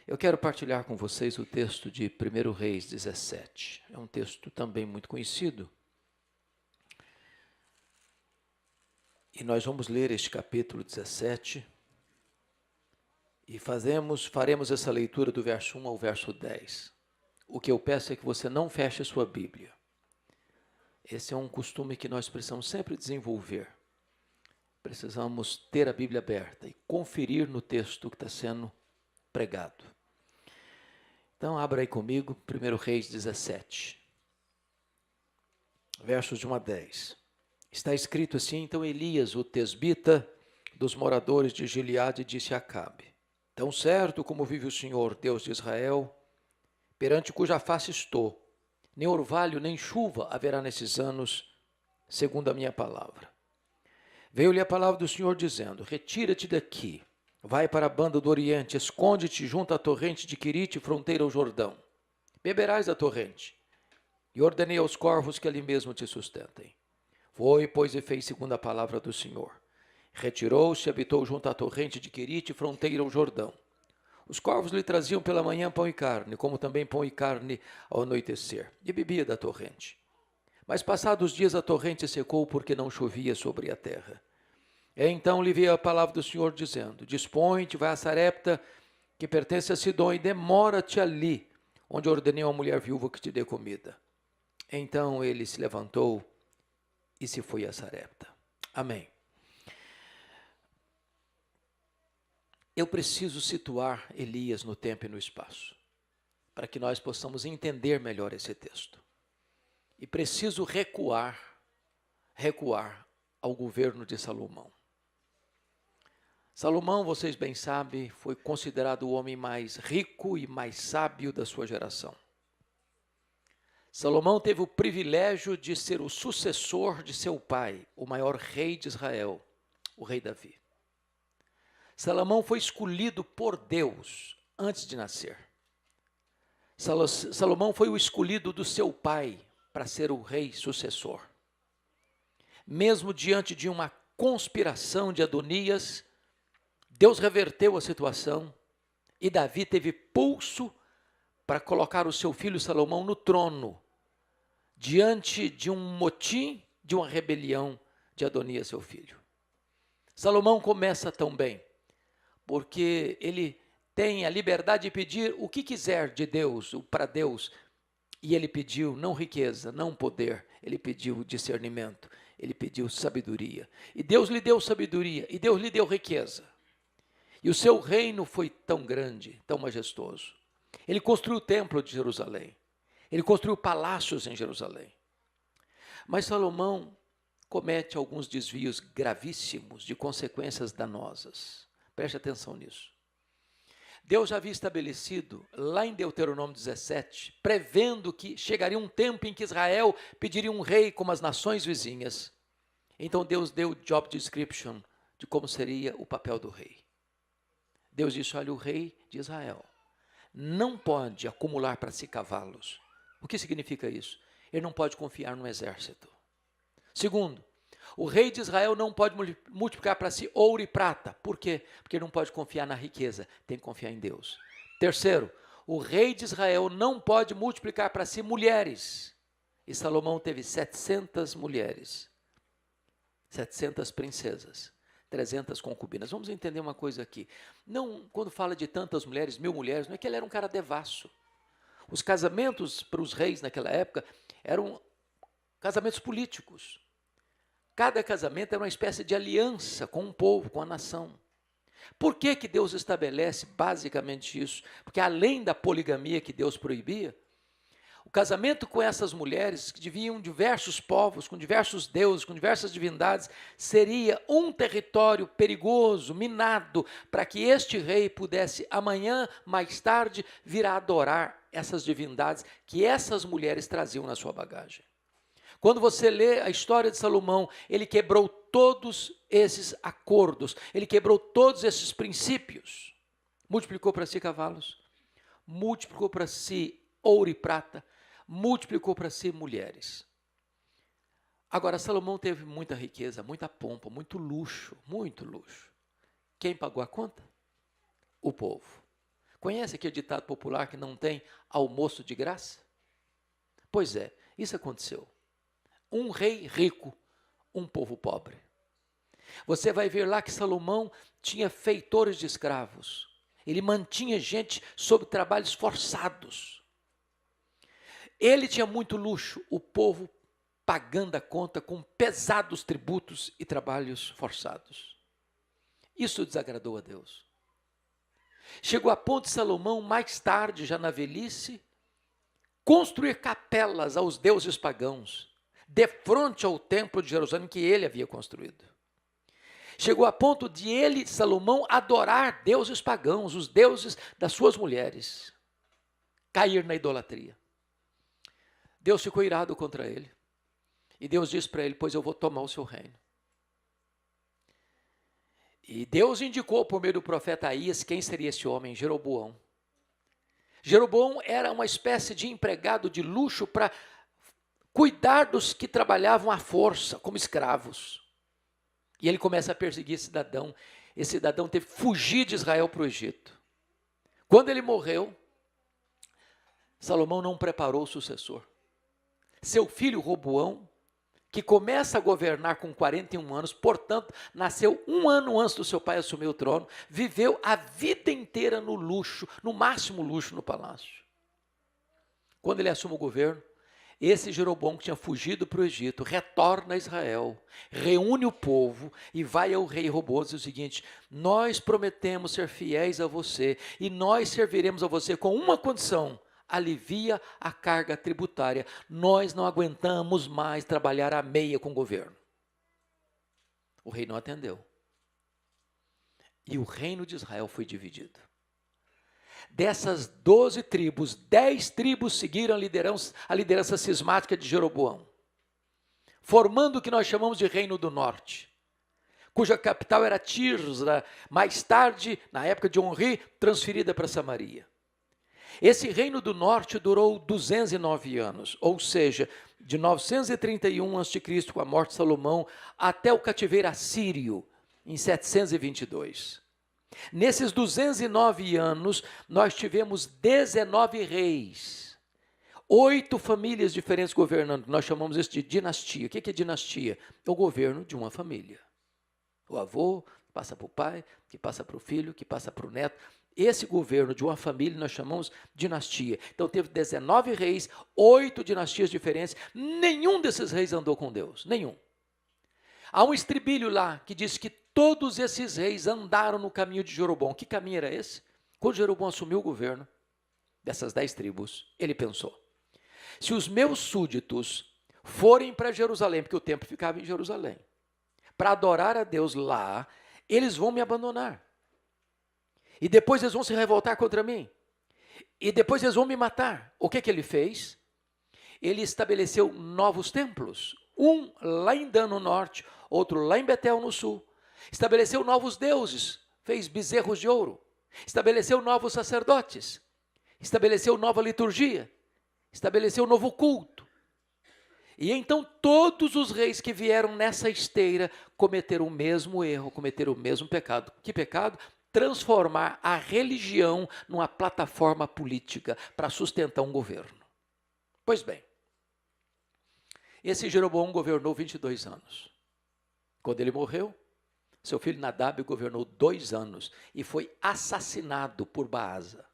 Eu quero partilhar com vocês o texto de 1 Reis 17. É um texto também muito conhecido. E nós vamos ler este capítulo 17 e faremos essa leitura do verso 1 ao verso 10. O que eu peço é que você não feche a sua Bíblia. Esse é um costume que nós precisamos sempre desenvolver. Precisamos ter a Bíblia aberta e conferir no texto que está sendo pregado. Então, abra aí comigo, 1 Reis 17, versos de 1 a 10. Está escrito assim: então Elias, o tesbita dos moradores de Gileade, disse a Acabe: tão certo como vive o Senhor, Deus de Israel, perante cuja face estou, nem orvalho nem chuva haverá nesses anos, segundo a minha palavra. Veio-lhe a palavra do Senhor dizendo: retira-te daqui, vai para a banda do Oriente, esconde-te junto à torrente de Quirite, fronteira ao Jordão. Beberás da torrente. E ordenei aos corvos que ali mesmo te sustentem. Foi, pois, e fez segundo a palavra do Senhor. Retirou-se e habitou junto à torrente de Quirite, fronteira ao Jordão. Os corvos lhe traziam pela manhã pão e carne, como também pão e carne ao anoitecer, e bebia da torrente. Mas passados dias a torrente secou, porque não chovia sobre a terra. E então lhe veio a palavra do Senhor, dizendo: dispõe-te, vai a Sarepta, que pertence a Sidom, e demora-te ali, onde ordenei a uma mulher viúva que te dê comida. Então ele se levantou e se foi a Sarepta. Amém. Eu preciso situar Elias no tempo e no espaço, para que nós possamos entender melhor esse texto. E preciso recuar ao governo de Salomão. Salomão, vocês bem sabem, foi considerado o homem mais rico e mais sábio da sua geração. Salomão teve o privilégio de ser o sucessor de seu pai, o maior rei de Israel, o rei Davi. Salomão foi escolhido por Deus antes de nascer. Salomão foi o escolhido do seu pai para ser o rei sucessor. Mesmo diante de uma conspiração de Adonias, Deus reverteu a situação e Davi teve pulso para colocar o seu filho Salomão no trono, diante de um motim, de uma rebelião de Adonias, seu filho. Salomão começa tão bem, porque ele tem a liberdade de pedir o que quiser de Deus, para Deus, e ele pediu não riqueza, não poder, ele pediu discernimento, ele pediu sabedoria. E Deus lhe deu sabedoria, e Deus lhe deu riqueza. E o seu reino foi tão grande, tão majestoso. Ele construiu o templo de Jerusalém. Ele construiu palácios em Jerusalém. Mas Salomão comete alguns desvios gravíssimos de consequências danosas. Preste atenção nisso. Deus já havia estabelecido, lá em Deuteronômio 17, prevendo que chegaria um tempo em que Israel pediria um rei como as nações vizinhas. Então Deus deu o job description de como seria o papel do rei. Deus disse: olha, o rei de Israel não pode acumular para si cavalos. O que significa isso? Ele não pode confiar no exército. Segundo, o rei de Israel não pode multiplicar para si ouro e prata. Por quê? Porque ele não pode confiar na riqueza, tem que confiar em Deus. Terceiro, o rei de Israel não pode multiplicar para si mulheres. E Salomão teve 700 mulheres, 700 princesas, 300 concubinas. Vamos entender uma coisa aqui. Não, quando fala de tantas mulheres, 1000 mulheres, não é que ele era um cara devasso. Os casamentos para os reis naquela época eram casamentos políticos. Cada casamento era uma espécie de aliança com um povo, com a nação. Por que que Deus estabelece basicamente isso? Porque além da poligamia que Deus proibia, o casamento com essas mulheres, que dividiam diversos povos, com diversos deuses, com diversas divindades, seria um território perigoso, minado, para que este rei pudesse amanhã, mais tarde, vir a adorar essas divindades que essas mulheres traziam na sua bagagem. Quando você lê a história de Salomão, ele quebrou todos esses acordos, ele quebrou todos esses princípios. Multiplicou para si cavalos, multiplicou para si ouro e prata, multiplicou para si mulheres. Agora, Salomão teve muita riqueza, muita pompa, muito luxo, muito luxo. Quem pagou a conta? O povo. Conhece aquele ditado popular que não tem almoço de graça? Pois é, isso aconteceu. Um rei rico, um povo pobre. Você vai ver lá que Salomão tinha feitores de escravos. Ele mantinha gente sob trabalhos forçados. Ele tinha muito luxo, o povo pagando a conta com pesados tributos e trabalhos forçados. Isso desagradou a Deus. Chegou a ponto de Salomão, mais tarde, já na velhice, construir capelas aos deuses pagãos, de frente ao templo de Jerusalém que ele havia construído. Chegou a ponto de ele, Salomão, adorar deuses pagãos, os deuses das suas mulheres, cair na idolatria. Deus ficou irado contra ele. E Deus disse para ele: pois eu vou tomar o seu reino. E Deus indicou por meio do profeta Aías quem seria esse homem, Jeroboão. Jeroboão era uma espécie de empregado de luxo para cuidar dos que trabalhavam à força, como escravos. E ele começa a perseguir esse cidadão. Esse cidadão teve que fugir de Israel para o Egito. Quando ele morreu, Salomão não preparou o sucessor. Seu filho Roboão, que começa a governar com 41 anos, portanto, nasceu 1 ano antes do seu pai assumir o trono, viveu a vida inteira no luxo, no máximo luxo no palácio. Quando ele assume o governo, esse Jeroboão que tinha fugido para o Egito, retorna a Israel, reúne o povo e vai ao rei Roboão e diz o seguinte: nós prometemos ser fiéis a você e nós serviremos a você com uma condição: alivia a carga tributária. Nós não aguentamos mais trabalhar à meia com o governo. O rei não atendeu. E o reino de Israel foi dividido. Dessas 12 tribos, 10 tribos seguiram a liderança cismática de Jeroboão, formando o que nós chamamos de Reino do Norte, cuja capital era Tirza, mais tarde, na época de Onri, transferida para Samaria. Esse Reino do Norte durou 209 anos, ou seja, de 931 a.C., com a morte de Salomão, até o cativeiro assírio, em 722. Nesses 209 anos, nós tivemos 19 reis, 8 famílias diferentes governando. Nós chamamos isso de dinastia. O que é dinastia? É o governo de uma família. O avô passa para o pai, que passa para o filho, que passa para o neto. Esse governo de uma família nós chamamos dinastia. Então teve 19 reis, 8 dinastias diferentes. Nenhum desses reis andou com Deus, nenhum. Há um estribilho lá que diz que todos esses reis andaram no caminho de Jeroboão. Que caminho era esse? Quando Jeroboão assumiu o governo dessas 10 tribos, ele pensou: se os meus súditos forem para Jerusalém, porque o templo ficava em Jerusalém, para adorar a Deus lá, eles vão me abandonar. E depois eles vão se revoltar contra mim. E depois eles vão me matar. O que ele fez? Ele estabeleceu novos templos. Um lá em Dan no norte, outro lá em Betel no sul. Estabeleceu novos deuses, fez bezerros de ouro. Estabeleceu novos sacerdotes. Estabeleceu nova liturgia. Estabeleceu novo culto. E então todos os reis que vieram nessa esteira cometeram o mesmo erro, cometeram o mesmo pecado. Que pecado? Transformar a religião numa plataforma política para sustentar um governo. Pois bem, esse Jeroboão governou 22 anos. Quando ele morreu, seu filho Nadab governou 2 anos e foi assassinado por Baasa.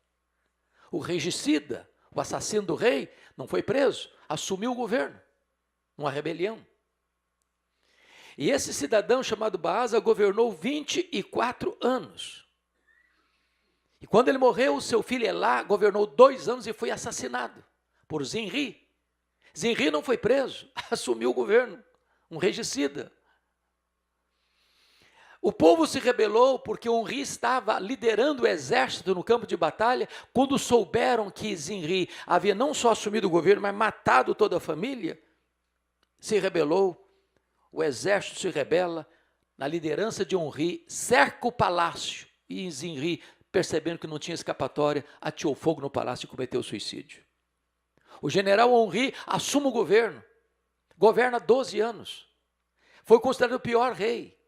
O regicida, o assassino do rei, não foi preso, assumiu o governo, numa rebelião. E esse cidadão chamado Baasa governou 24 anos. E quando ele morreu, seu filho Elá governou 2 anos e foi assassinado por Zinri. Zinri não foi preso, assumiu o governo, um regicida. O povo se rebelou porque Onri estava liderando o exército no campo de batalha. Quando souberam que Zinri havia não só assumido o governo, mas matado toda a família, se rebelou. O exército se rebela, na liderança de Onri, cerca o palácio e Zinri, percebendo que não tinha escapatória, ateou fogo no palácio e cometeu suicídio. O general Onri assume o governo, governa 12 anos, foi considerado o pior rei.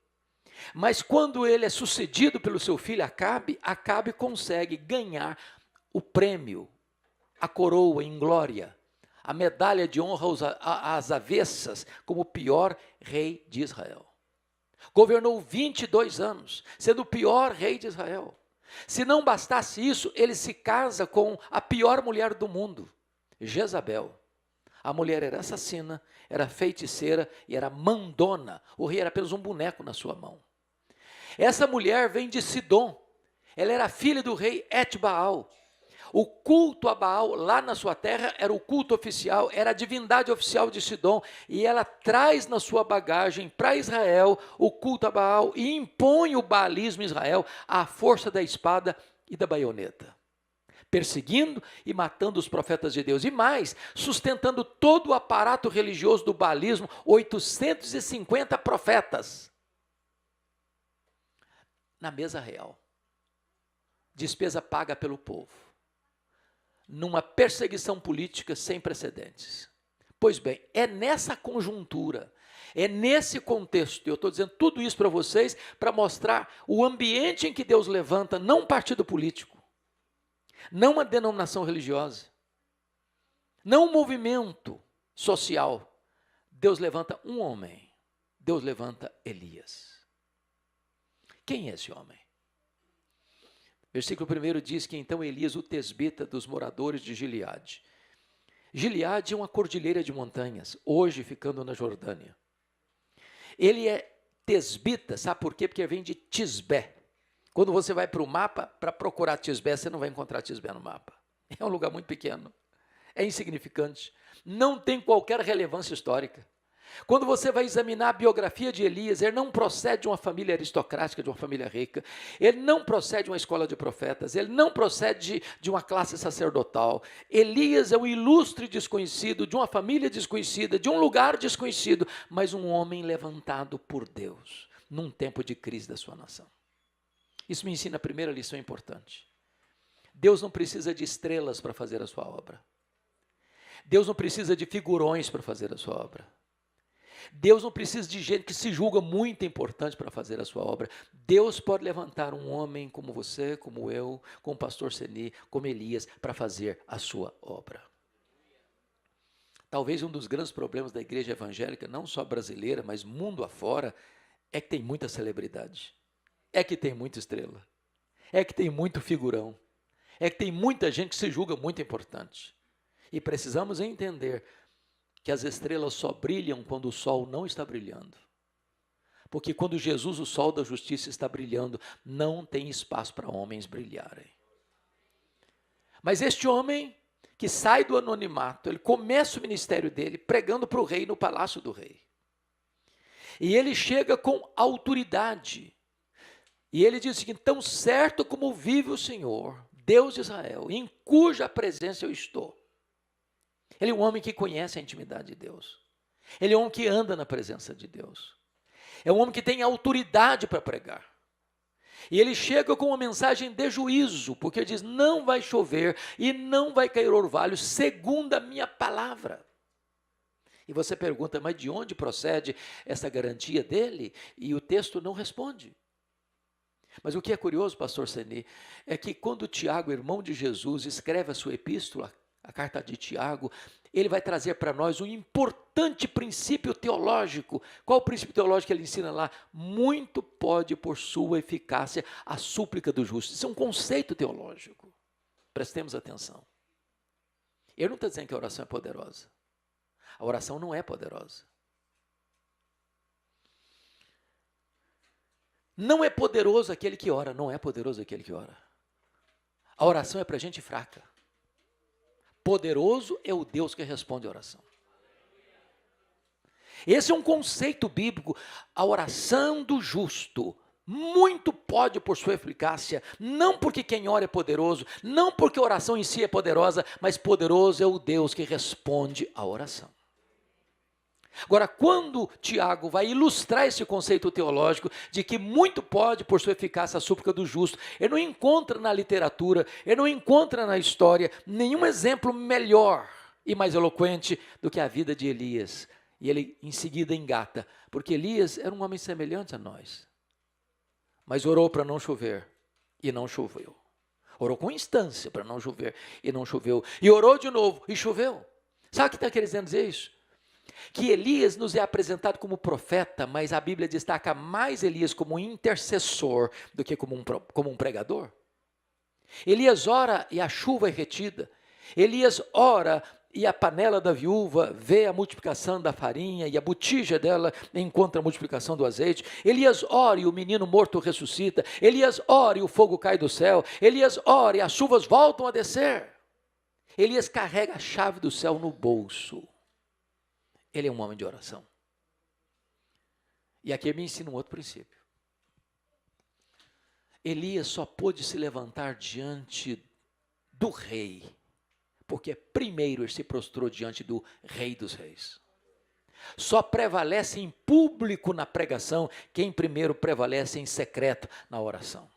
Mas quando ele é sucedido pelo seu filho Acabe, Acabe consegue ganhar o prêmio, a coroa em glória, a medalha de honra às avessas, como o pior rei de Israel. Governou 22 anos, sendo o pior rei de Israel. Se não bastasse isso, ele se casa com a pior mulher do mundo, Jezabel. A mulher era assassina, era feiticeira e era mandona. O rei era apenas um boneco na sua mão. Essa mulher vem de Sidom. Ela era filha do rei Et-Baal. O culto a Baal lá na sua terra era o culto oficial, era a divindade oficial de Sidom. E ela traz na sua bagagem para Israel o culto a Baal e impõe o baalismo em Israel à força da espada e da baioneta, perseguindo e matando os profetas de Deus. E mais, sustentando todo o aparato religioso do baalismo, 850 profetas na mesa real. Despesa paga pelo povo, numa perseguição política sem precedentes. Pois bem, é nessa conjuntura, é nesse contexto, eu estou dizendo tudo isso para vocês, para mostrar o ambiente em que Deus levanta, não um partido político, não uma denominação religiosa, não um movimento social. Deus levanta um homem, Deus levanta Elias. Quem é esse homem? Versículo 1 diz que então Elias, o tesbita dos moradores de Gileade. Gileade é uma cordilheira de montanhas, hoje ficando na Jordânia. Ele é tesbita, sabe por quê? Porque vem de Tisbé. Quando você vai para o mapa, para procurar Tisbé, você não vai encontrar Tisbé no mapa. É um lugar muito pequeno, é insignificante, não tem qualquer relevância histórica. Quando você vai examinar a biografia de Elias, ele não procede de uma família aristocrática, de uma família rica, ele não procede de uma escola de profetas, ele não procede de uma classe sacerdotal. Elias é um ilustre desconhecido, de uma família desconhecida, de um lugar desconhecido, mas um homem levantado por Deus, num tempo de crise da sua nação. Isso me ensina a primeira lição importante. Deus não precisa de estrelas para fazer a sua obra. Deus não precisa de figurões para fazer a sua obra. Deus não precisa de gente que se julga muito importante para fazer a sua obra. Deus pode levantar um homem como você, como eu, como o pastor Seni, como Elias, para fazer a sua obra. Talvez um dos grandes problemas da igreja evangélica, não só brasileira, mas mundo afora, é que tem muita celebridade, é que tem muita estrela, é que tem muito figurão, é que tem muita gente que se julga muito importante. E precisamos entender que as estrelas só brilham quando o sol não está brilhando. Porque quando Jesus, o sol da justiça, está brilhando, não tem espaço para homens brilharem. Mas este homem que sai do anonimato, ele começa o ministério dele pregando para o rei no palácio do rei. E ele chega com autoridade. E ele diz o seguinte: tão certo como vive o Senhor, Deus de Israel, em cuja presença eu estou. Ele é um homem que conhece a intimidade de Deus. Ele é um homem que anda na presença de Deus. É um homem que tem autoridade para pregar. E ele chega com uma mensagem de juízo, porque diz: não vai chover e não vai cair orvalho, segundo a minha palavra. E você pergunta: mas de onde procede essa garantia dele? E o texto não responde. Mas o que é curioso, pastor Seni, é que quando Tiago, irmão de Jesus, escreve a sua epístola, a carta de Tiago, ele vai trazer para nós um importante princípio teológico. Qual o princípio teológico que ele ensina lá? Muito pode por sua eficácia a súplica do justo. Isso é um conceito teológico. Prestemos atenção. Eu não estou dizendo que a oração é poderosa. A oração não é poderosa. Não é poderoso aquele que ora, não é poderoso aquele que ora. A oração é para gente fraca. Poderoso é o Deus que responde a oração. Esse é um conceito bíblico. A oração do justo muito pode por sua eficácia, não porque quem ora é poderoso, não porque a oração em si é poderosa, mas poderoso é o Deus que responde a oração. Agora, quando Tiago vai ilustrar esse conceito teológico de que muito pode por sua eficácia a súplica do justo, ele não encontra na literatura, ele não encontra na história nenhum exemplo melhor e mais eloquente do que a vida de Elias. E ele em seguida engata, porque Elias era um homem semelhante a nós. mas orou para não chover e não choveu. Orou com instância para não chover e não choveu. E orou de novo e choveu. Sabe o que está querendo dizer isso? Que Elias nos é apresentado como profeta, mas a Bíblia destaca mais Elias como intercessor do que como um pregador. Elias ora e a chuva é retida. Elias ora e a panela da viúva vê a multiplicação da farinha e a botija dela encontra a multiplicação do azeite. Elias ora e o menino morto ressuscita. Elias ora e o fogo cai do céu. Elias ora e as chuvas voltam a descer. Elias carrega a chave do céu no bolso. Ele é um homem de oração. E aqui ele me ensina um outro princípio. Elias só pôde se levantar diante do rei, porque primeiro ele se prostrou diante do Rei dos Reis. Só prevalece em público na pregação quem primeiro prevalece em secreto na oração.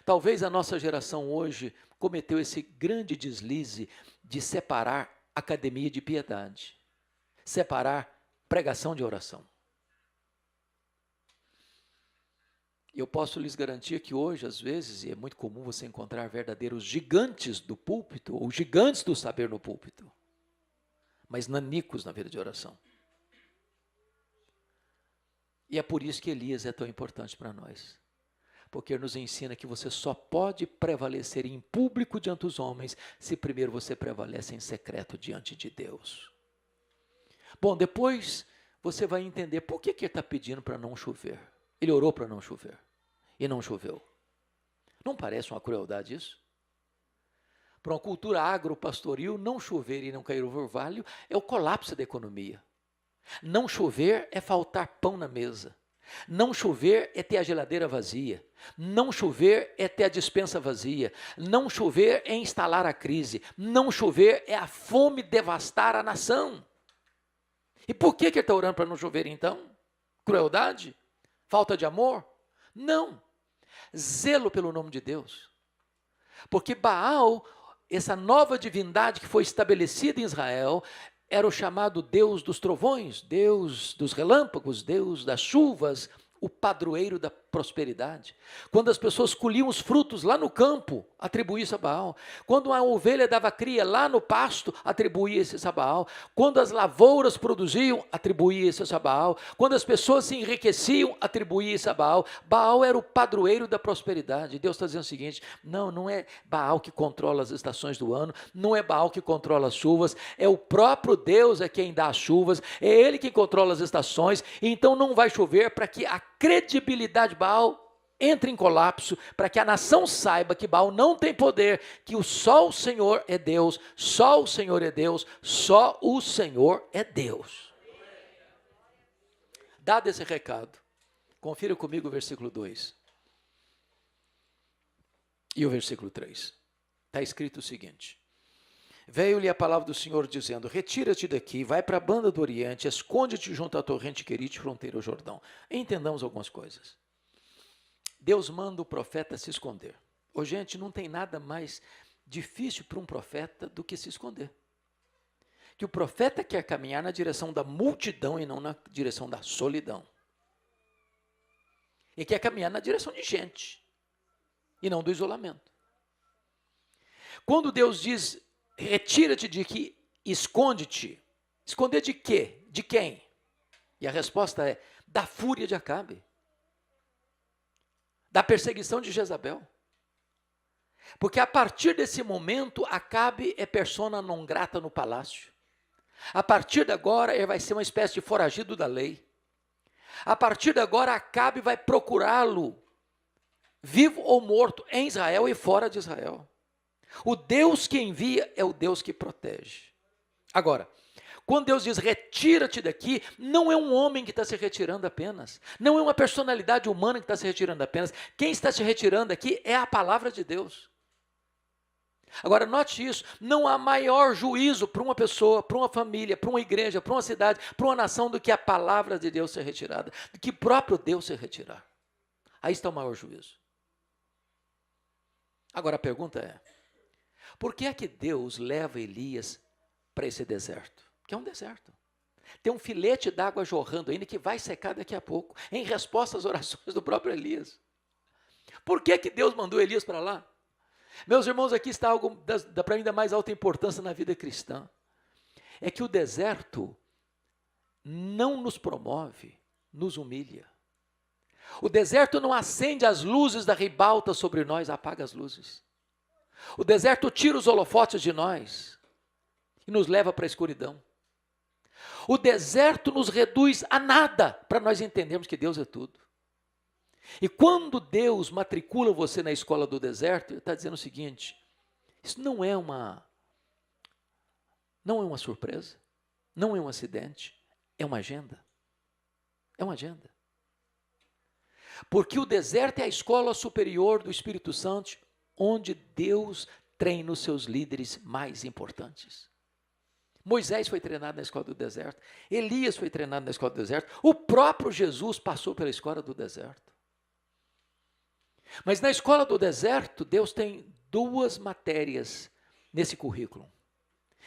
Talvez a nossa geração hoje cometeu esse grande deslize de separar academia de piedade, separar pregação de oração. Eu posso lhes garantir que hoje, às vezes, e é muito comum você encontrar verdadeiros gigantes do púlpito, ou gigantes do saber no púlpito, mas nanicos na vida de oração. E é por isso que Elias é tão importante para nós, porque ele nos ensina que você só pode prevalecer em público diante dos homens, se primeiro você prevalece em secreto diante de Deus. Bom, depois você vai entender por que ele está pedindo para não chover. Ele orou para não chover e não choveu. Não parece uma crueldade isso? Para uma cultura agropastoril, não chover e não cair o orvalho é o colapso da economia. Não chover é faltar pão na mesa. Não chover é ter a geladeira vazia. Não chover é ter a despensa vazia. Não chover é instalar a crise. Não chover é a fome devastar a nação. E por que ele está orando para não chover então? Crueldade? Falta de amor? Não. Zelo pelo nome de Deus. Porque Baal, essa nova divindade que foi estabelecida em Israel, era o chamado Deus dos trovões, Deus dos relâmpagos, Deus das chuvas, o padroeiro da prosperidade. Quando as pessoas colhiam os frutos lá no campo, atribuía-se a Baal. Quando a ovelha dava cria lá no pasto, atribuía-se a Baal. Quando as lavouras produziam, atribuía-se a Baal. Quando as pessoas se enriqueciam, atribuía-se a Baal. Baal era o padroeiro da prosperidade. Deus está dizendo o seguinte: não é Baal que controla as estações do ano, não é Baal que controla as chuvas, é o próprio Deus é quem dá as chuvas, é Ele que controla as estações, então não vai chover para que a credibilidade de Baal entre em colapso, para que a nação saiba que Baal não tem poder, que só o Senhor é Deus, só o Senhor é Deus, só o Senhor é Deus. Dado esse recado, confira comigo o versículo 2 e o versículo 3. Está escrito o seguinte: veio-lhe a palavra do Senhor dizendo: retira-te daqui, vai para a banda do Oriente, esconde-te junto à torrente Querite, fronteira ao Jordão. Entendamos algumas coisas. Deus manda o profeta se esconder. Ô, gente, não tem nada mais difícil para um profeta do que se esconder. Que o profeta quer caminhar na direção da multidão e não na direção da solidão. Ele quer caminhar na direção de gente e não do isolamento. Quando Deus diz: retira-te de aqui, esconde-te. Esconder de quê? De quem? E a resposta é: da fúria de Acabe. Da perseguição de Jezabel. Porque a partir desse momento, Acabe é persona non grata no palácio. A partir de agora, ele vai ser uma espécie de foragido da lei. A partir de agora, Acabe vai procurá-lo, vivo ou morto, em Israel e fora de Israel. O Deus que envia é o Deus que protege. Agora, quando Deus diz retira-te daqui, não é um homem que está se retirando apenas. Não é uma personalidade humana que está se retirando apenas. Quem está se retirando aqui é a palavra de Deus. Agora, note isso: não há maior juízo para uma pessoa, para uma família, para uma igreja, para uma cidade, para uma nação, do que a palavra de Deus ser retirada, do que próprio Deus se retirar. Aí está o maior juízo. Agora a pergunta é: por que é que Deus leva Elias para esse deserto? Que é um deserto. Tem um filete d'água jorrando ainda que vai secar daqui a pouco, em resposta às orações do próprio Elias. Por que Deus mandou Elias para lá? Meus irmãos, aqui está algo para mim da mais alta importância na vida cristã. É que o deserto não nos promove, nos humilha. O deserto não acende as luzes da ribalta sobre nós, apaga as luzes. O deserto tira os holofotes de nós e nos leva para a escuridão. O deserto nos reduz a nada para nós entendermos que Deus é tudo. E quando Deus matricula você na escola do deserto, Ele está dizendo o seguinte: isso não é uma surpresa, não é um acidente, é uma agenda. É uma agenda. Porque o deserto é a escola superior do Espírito Santo, onde Deus treina os seus líderes mais importantes. Moisés foi treinado na escola do deserto, Elias foi treinado na escola do deserto, o próprio Jesus passou pela escola do deserto. Mas na escola do deserto, Deus tem duas matérias nesse currículo.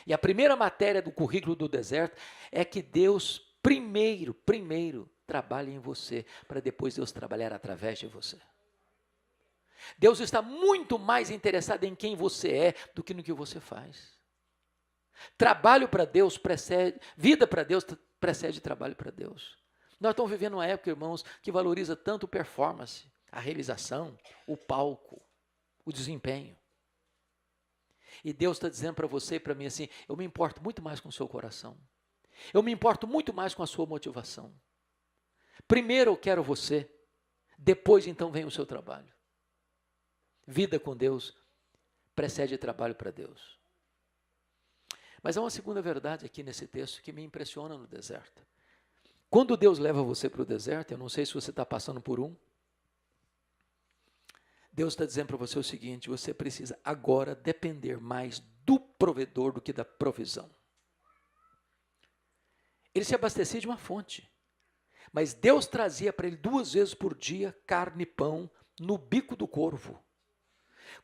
E a primeira matéria do currículo do deserto é que Deus primeiro trabalha em você, para depois Deus trabalhar através de você. Deus está muito mais interessado em quem você é do que no que você faz. Trabalho para Deus precede, vida para Deus precede trabalho para Deus. Nós estamos vivendo uma época, irmãos, que valoriza tanto performance, a realização, o palco, o desempenho. E Deus está dizendo para você e para mim assim: eu me importo muito mais com o seu coração. Eu me importo muito mais com a sua motivação. Primeiro eu quero você, depois então vem o seu trabalho. Vida com Deus precede trabalho para Deus. Mas há uma segunda verdade aqui nesse texto que me impressiona no deserto. Quando Deus leva você para o deserto, eu não sei se você está passando por um, Deus está dizendo para você o seguinte: você precisa agora depender mais do provedor do que da provisão. Ele se abastecia de uma fonte, mas Deus trazia para ele 2 vezes por dia carne e pão no bico do corvo.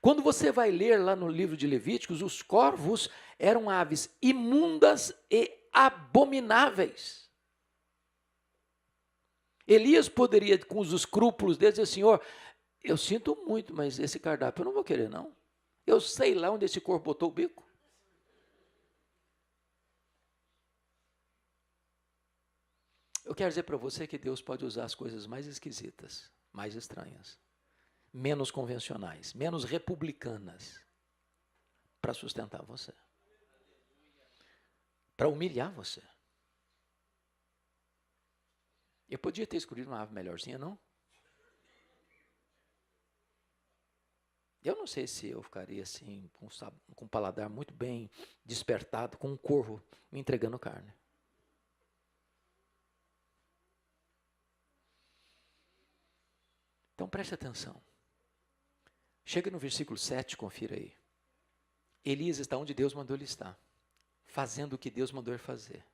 Quando você vai ler lá no livro de Levíticos, os corvos eram aves imundas e abomináveis. Elias poderia, com os escrúpulos dele, dizer: Senhor, eu sinto muito, mas esse cardápio eu não vou querer, não. Eu sei lá onde esse corvo botou o bico. Eu quero dizer para você que Deus pode usar as coisas mais esquisitas, mais estranhas, menos convencionais, menos republicanas, para sustentar você, para humilhar você. Eu podia ter escolhido uma ave melhorzinha, não? Eu não sei se eu ficaria assim, com um paladar muito bem despertado, com um corvo me entregando carne. Então preste atenção. Chega no versículo 7, confira aí. Elias está onde Deus mandou ele estar, fazendo o que Deus mandou ele fazer.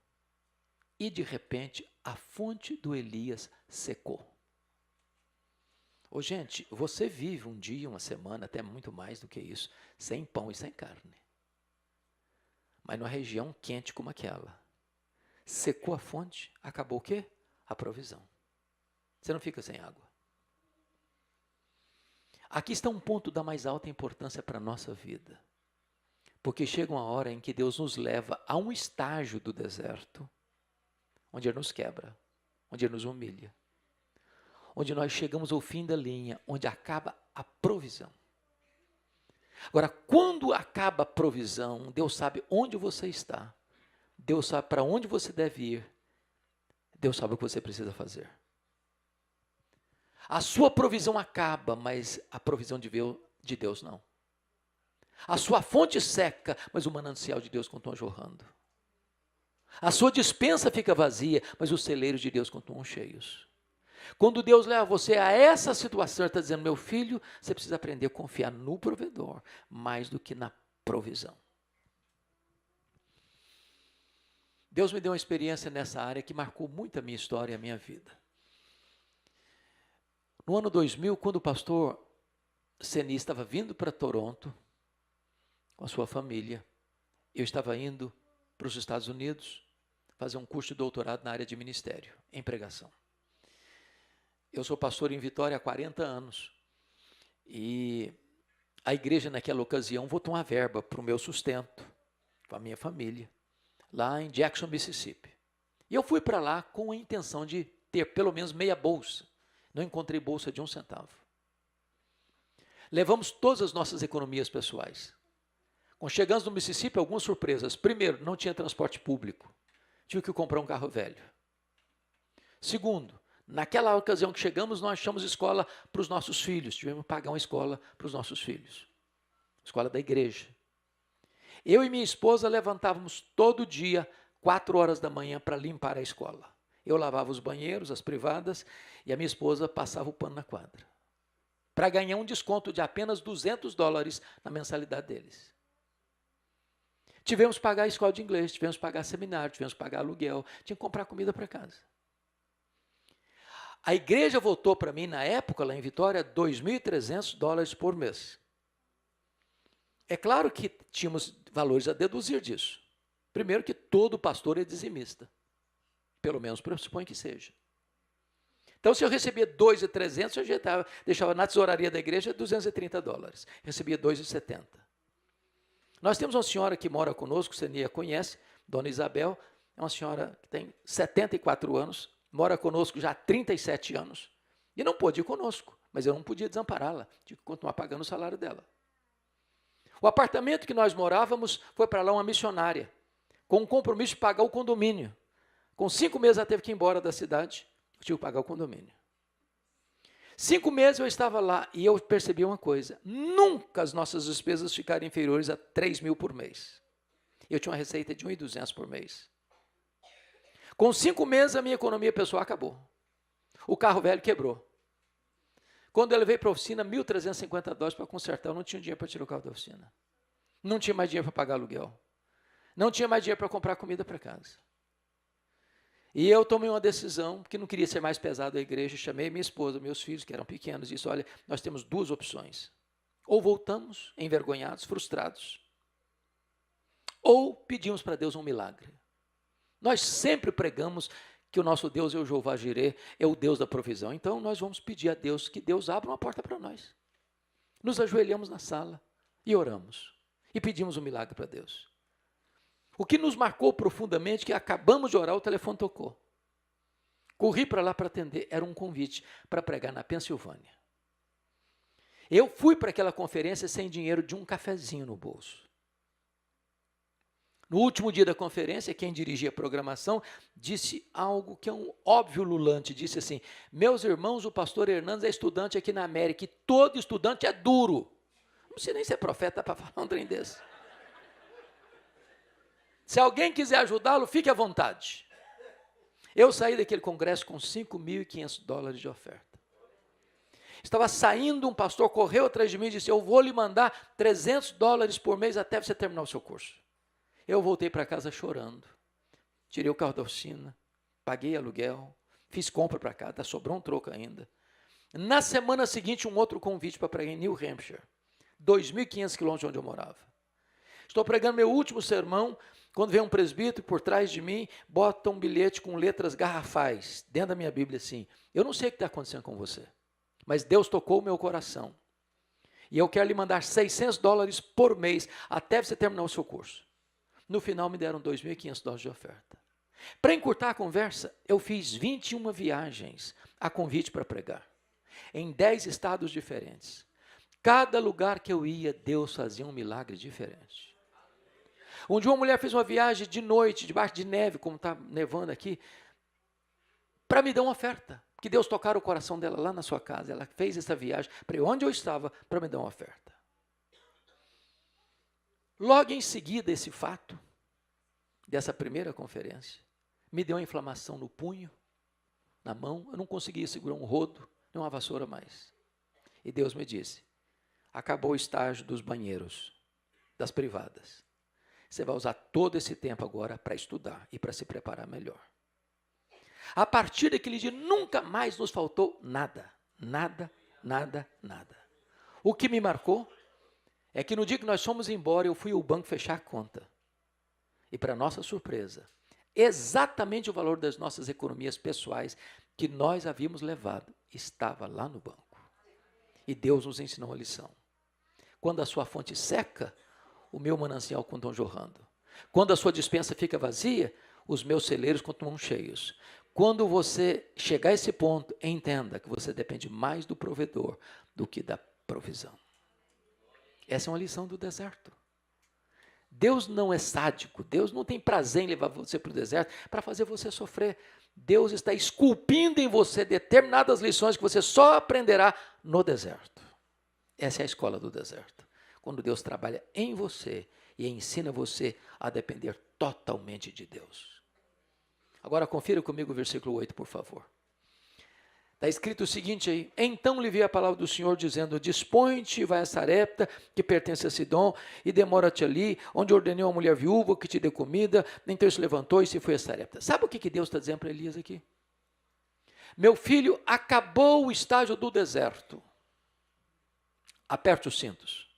E de repente, a fonte do Elias secou. Ô gente, você vive um dia, uma semana, até muito mais do que isso, sem pão e sem carne. Mas numa região quente como aquela, secou a fonte, acabou o quê? A provisão. Você não fica sem água. Aqui está um ponto da mais alta importância para a nossa vida. Porque chega uma hora em que Deus nos leva a um estágio do deserto, onde Ele nos quebra, onde Ele nos humilha, onde nós chegamos ao fim da linha, onde acaba a provisão. Agora, quando acaba a provisão, Deus sabe onde você está, Deus sabe para onde você deve ir, Deus sabe o que você precisa fazer. A sua provisão acaba, mas a provisão de Deus não. A sua fonte seca, mas o manancial de Deus continua jorrando. A sua despensa fica vazia, mas os celeiros de Deus continuam cheios. Quando Deus leva você a essa situação, Ele está dizendo: meu filho, você precisa aprender a confiar no provedor, mais do que na provisão. Deus me deu uma experiência nessa área que marcou muito a minha história e a minha vida. No ano 2000, quando o pastor Seni estava vindo para Toronto, com a sua família, eu estava indo para os Estados Unidos, fazer um curso de doutorado na área de ministério, em pregação. Eu sou pastor em Vitória há 40 anos e a igreja naquela ocasião votou uma verba para o meu sustento, para a minha família, lá em Jackson, Mississippi. E eu fui para lá com a intenção de ter pelo menos meia bolsa. Não encontrei bolsa de 1 centavo. Levamos todas as nossas economias pessoais. Quando chegamos no Mississippi, algumas surpresas. Primeiro, não tinha transporte público. Tive que comprar um carro velho. Segundo, naquela ocasião que chegamos, nós achamos escola para os nossos filhos. Tivemos que pagar uma escola para os nossos filhos. Escola da igreja. Eu e minha esposa levantávamos todo dia, 4 horas da manhã, para limpar a escola. Eu lavava os banheiros, as privadas, e a minha esposa passava o pano na quadra. Para ganhar um desconto de apenas $200 na mensalidade deles. Tivemos que pagar a escola de inglês, tivemos que pagar seminário, tivemos que pagar aluguel, tinha que comprar comida para casa. A igreja voltou para mim, na época, lá em Vitória, $2.300 por mês. É claro que tínhamos valores a deduzir disso. Primeiro que todo pastor é dizimista. Pelo menos pressupõe que seja. Então, se eu recebia $2.300, eu deixava na tesouraria da igreja $230. Recebia $2.70. Nós temos uma senhora que mora conosco, você nem a conhece, Dona Isabel, é uma senhora que tem 74 anos, mora conosco já há 37 anos, e não pôde ir conosco, mas eu não podia desampará-la, tinha que continuar pagando o salário dela. O apartamento que nós morávamos foi para lá uma missionária, com um compromisso de pagar o condomínio. Com 5 meses ela teve que ir embora da cidade, eu tive que pagar o condomínio. 5 meses eu estava lá e eu percebi uma coisa, nunca as nossas despesas ficaram inferiores a 3.000 por mês. Eu tinha uma receita de 1.200 por mês. Com 5 meses a minha economia pessoal acabou. O carro velho quebrou. Quando eu levei para a oficina, $1.350 para consertar, eu não tinha dinheiro para tirar o carro da oficina. Não tinha mais dinheiro para pagar aluguel. Não tinha mais dinheiro para comprar comida para casa. E eu tomei uma decisão, porque não queria ser mais pesado a igreja, chamei minha esposa, meus filhos, que eram pequenos, e disse, olha, nós temos 2 opções. Ou voltamos envergonhados, frustrados, ou pedimos para Deus um milagre. Nós sempre pregamos que o nosso Deus é o Jeová Jireh, é o Deus da provisão. Então, nós vamos pedir a Deus que Deus abra uma porta para nós. Nos ajoelhamos na sala e oramos. E pedimos um milagre para Deus. O que nos marcou profundamente, que acabamos de orar, o telefone tocou. Corri para lá para atender, era um convite para pregar na Pensilvânia. Eu fui para aquela conferência sem dinheiro de um cafezinho no bolso. No último dia da conferência, quem dirigia a programação disse algo que é um óbvio lulante, disse assim, meus irmãos, o pastor Hernandes é estudante aqui na América, e todo estudante é duro. Não sei nem ser profeta para falar um trem desse. Se alguém quiser ajudá-lo, fique à vontade. Eu saí daquele congresso com $5.500 de oferta. Estava saindo, um pastor correu atrás de mim e disse, eu vou lhe mandar $300 por mês até você terminar o seu curso. Eu voltei para casa chorando. Tirei o carro da oficina, paguei aluguel, fiz compra para casa, sobrou um troco ainda. Na semana seguinte, um outro convite para pregar em New Hampshire, 2.500 quilômetros de onde eu morava. Estou pregando meu último sermão, quando vem um presbítero por trás de mim, bota um bilhete com letras garrafais, dentro da minha Bíblia assim, eu não sei o que está acontecendo com você, mas Deus tocou o meu coração, e eu quero lhe mandar $600 por mês, até você terminar o seu curso. No final me deram $2.500 de oferta. Para encurtar a conversa, eu fiz 21 viagens a convite para pregar, em 10 estados diferentes. Cada lugar que eu ia, Deus fazia um milagre diferente. Um dia uma mulher fez uma viagem de noite, debaixo de neve, como está nevando aqui, para me dar uma oferta. Que Deus tocara o coração dela lá na sua casa. Ela fez essa viagem para onde eu estava, para me dar uma oferta. Logo em seguida, esse fato, dessa primeira conferência, me deu uma inflamação no punho, na mão, eu não conseguia segurar um rodo, nem uma vassoura mais. E Deus me disse, acabou o estágio dos banheiros, das privadas. Você vai usar todo esse tempo agora para estudar e para se preparar melhor. A partir daquele dia, nunca mais nos faltou nada, nada, nada, nada. O que me marcou é que no dia que nós fomos embora, eu fui ao banco fechar a conta. E para nossa surpresa, Exatamente o valor das nossas economias pessoais que nós havíamos levado estava lá no banco. E Deus nos ensinou a lição. Quando a sua fonte seca, o meu manancial continua jorrando. Quando a sua despensa fica vazia, os meus celeiros continuam cheios. Quando você chegar a esse ponto, entenda que você depende mais do provedor do que da provisão. Essa é uma lição do deserto. Deus não é sádico, Deus não tem prazer em levar você para o deserto para fazer você sofrer. Deus está esculpindo em você determinadas lições que você só aprenderá no deserto. Essa é a escola do deserto. Quando Deus trabalha em você e ensina você a depender totalmente de Deus. Agora confira comigo o versículo 8, por favor. Está escrito o seguinte aí: então lhe veio a palavra do Senhor dizendo, dispõe-te e vai a Sarepta, que pertence a Sidom, e demora-te ali, onde ordenei a uma mulher viúva que te dê comida. Então ele se levantou e se foi a Sarepta. Sabe o que Deus está dizendo para Elias aqui? Meu filho, acabou o estágio do deserto. Aperte os cintos,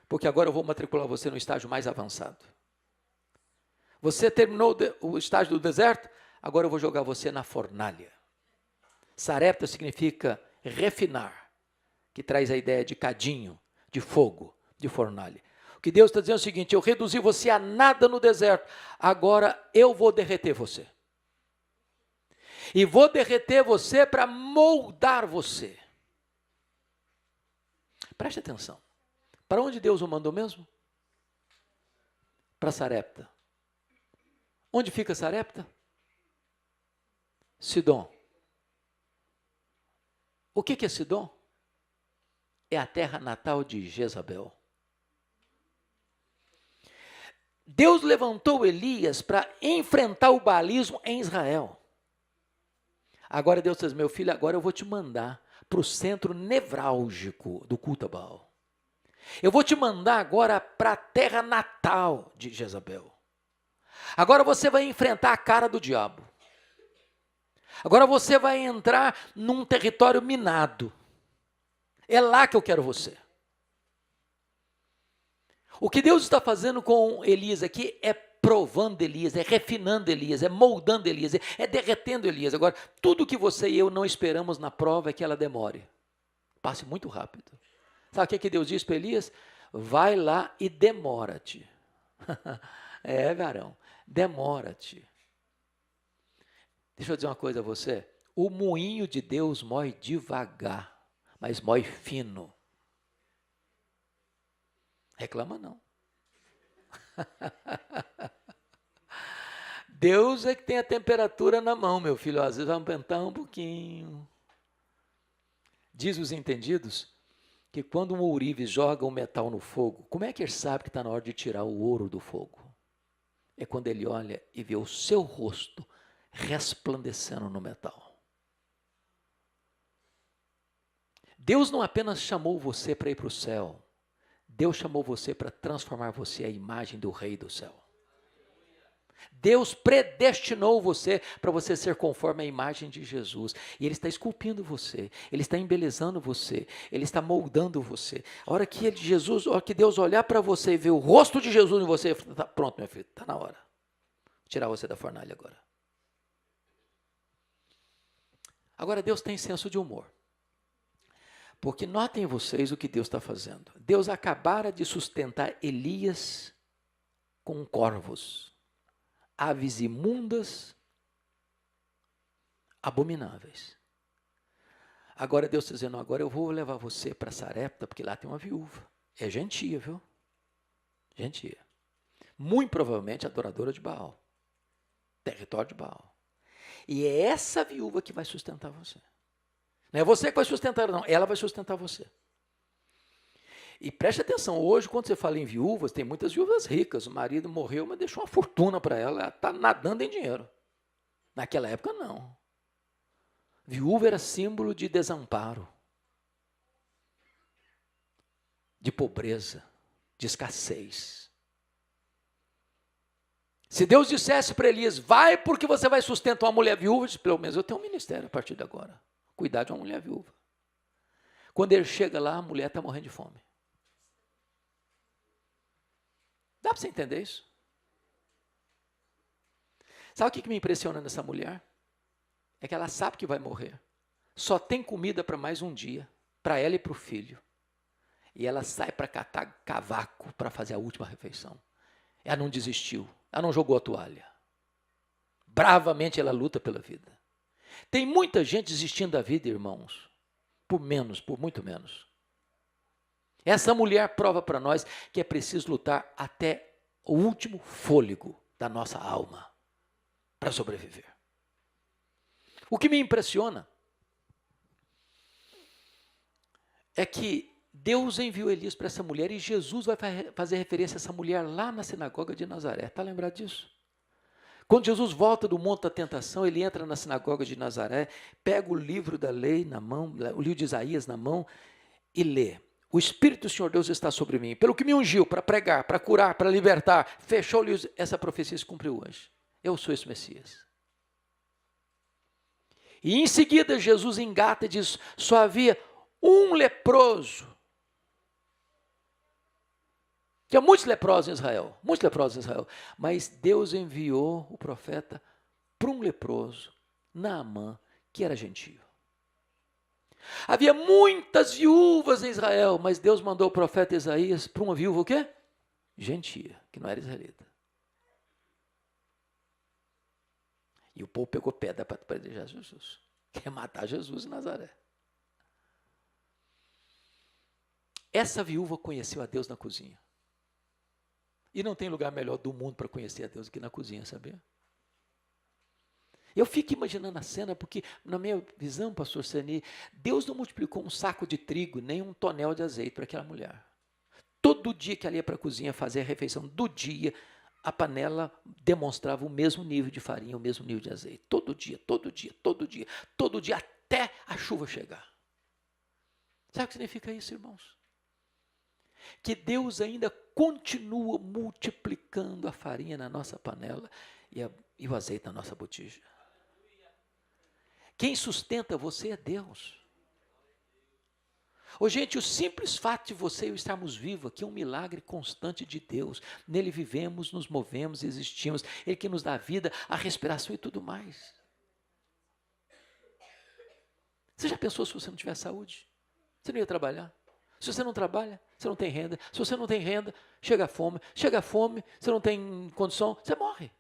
porque agora eu vou matricular você no estágio mais avançado. Você terminou o estágio do deserto, agora eu vou jogar você na fornalha. Sarepta significa refinar, que traz a ideia de cadinho, de fogo, de fornalha. O que Deus está dizendo é o seguinte: eu reduzi você a nada no deserto, agora eu vou derreter você. E vou derreter você para moldar você. Preste atenção. Para onde Deus o mandou mesmo? Para Sarepta. Onde fica Sarepta? Sidom. O que é Sidom? É a terra natal de Jezabel. Deus levantou Elias para enfrentar o baalismo em Israel. Agora Deus diz, meu filho, agora eu vou te mandar para o centro nevrálgico do culto a Baal. Eu vou te mandar agora para a terra natal de Jezabel. Agora você vai enfrentar a cara do diabo. Agora você vai entrar num território minado. É lá que eu quero você. O que Deus está fazendo com Elias aqui é provando Elias, é refinando Elias, é moldando Elias, é derretendo Elias. Agora, tudo que você e eu não esperamos na prova é que ela demore. Passe muito rápido. Sabe o que Deus diz para Elias? Vai lá e demora-te. É, varão, demora-te. Deixa eu dizer uma coisa a você. O moinho de Deus mói devagar, mas mói fino. Reclama não. Deus é que tem a temperatura na mão, meu filho. Às vezes vai aumentar um pouquinho. Diz os entendidos que quando um ourives joga um metal no fogo, como é que ele sabe que está na hora de tirar o ouro do fogo? É quando ele olha e vê o seu rosto resplandecendo no metal. Deus não apenas chamou você para ir para o céu, Deus chamou você para transformar você à imagem do Rei do céu. Deus predestinou você para você ser conforme a imagem de Jesus. E Ele está esculpindo você, Ele está embelezando você, Ele está moldando você. A hora que Deus olhar para você e ver o rosto de Jesus em você, tá pronto, meu filho, está na hora. Vou tirar você da fornalha agora. Agora Deus tem senso de humor. Porque notem vocês o que Deus está fazendo. Deus acabara de sustentar Elias com corvos, aves imundas, abomináveis. Agora Deus está dizendo, agora eu vou levar você para Sarepta, porque lá tem uma viúva. É gentia, viu? Gentia. Muito provavelmente adoradora de Baal. Território de Baal. E é essa viúva que vai sustentar você. Não é você que vai sustentar, não. Ela vai sustentar você. E preste atenção, hoje quando você fala em viúvas, tem muitas viúvas ricas. O marido morreu, mas deixou uma fortuna para ela. Ela está nadando em dinheiro. Naquela época, não. Viúva era símbolo de desamparo, de pobreza, de escassez. Se Deus dissesse para Elias, vai porque você vai sustentar uma mulher viúva, disse, pelo menos eu tenho um ministério a partir de agora. Cuidar de uma mulher viúva. Quando ele chega lá, a mulher está morrendo de fome. Dá para você entender isso? Sabe o que me impressiona nessa mulher? É que ela sabe que vai morrer. Só tem comida para mais um dia, para ela e para o filho. E ela sai para catar cavaco para fazer a última refeição. Ela não desistiu, ela não jogou a toalha. Bravamente ela luta pela vida. Tem muita gente desistindo da vida, irmãos, por menos, por muito menos. Essa mulher prova para nós que é preciso lutar até o último fôlego da nossa alma para sobreviver. O que me impressiona é que Deus enviou Elias para essa mulher e Jesus vai fazer referência a essa mulher lá na sinagoga de Nazaré. Está lembrado disso? Quando Jesus volta do monte da tentação, ele entra na sinagoga de Nazaré, pega o livro da lei na mão, o livro de Isaías na mão e lê. O Espírito do Senhor Deus está sobre mim, pelo que me ungiu para pregar, para curar, para libertar. Fechou-lhe essa profecia se cumpriu hoje. Eu sou esse Messias. E em seguida Jesus engata e diz, só havia um leproso. Tinha muitos leprosos em Israel, mas Deus enviou o profeta para um leproso, Naamã, que era gentio. Havia muitas viúvas em Israel, mas Deus mandou o profeta Isaías para uma viúva o quê? Gentia, que não era israelita. E o povo pegou pedra para apedrejar Jesus. Quer matar Jesus em Nazaré. Essa viúva conheceu a Deus na cozinha. E não tem lugar melhor do mundo para conhecer a Deus do que na cozinha, sabia? Eu fico imaginando a cena, porque na minha visão, pastor Sani, Deus não multiplicou um saco de trigo, nem um tonel de azeite para aquela mulher. Todo dia que ela ia para a cozinha fazer a refeição do dia, a panela demonstrava o mesmo nível de farinha, o mesmo nível de azeite. Todo dia, até a chuva chegar. Sabe o que significa isso, irmãos? Que Deus ainda continua multiplicando a farinha na nossa panela e o azeite na nossa botija. Quem sustenta você é Deus. Ô, gente, o simples fato de você e eu estarmos vivos aqui é um milagre constante de Deus. Nele vivemos, nos movemos, existimos. Ele que nos dá a vida, a respiração e tudo mais. Você já pensou se você não tiver saúde? Você não ia trabalhar? Se você não trabalha, você não tem renda. Se você não tem renda, chega a fome. Chega a fome, você não tem condição, você morre.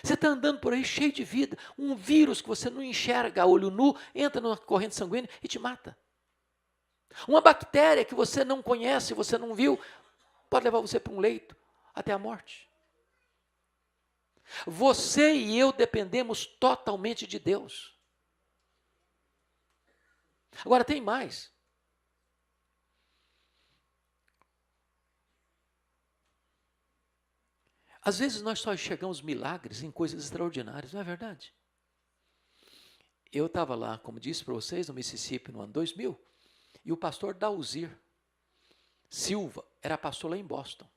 Você está andando por aí cheio de vida. Um vírus que você não enxerga a olho nu, entra na corrente sanguínea e te mata. Uma bactéria que você não conhece, você não viu, pode levar você para um leito até a morte. Você e eu dependemos totalmente de Deus. Agora tem mais. Às vezes nós só enxergamos milagres em coisas extraordinárias, não é verdade? Eu estava lá, como disse para vocês, no Mississippi no ano 2000, e o pastor Dalzir Silva era pastor lá em Boston.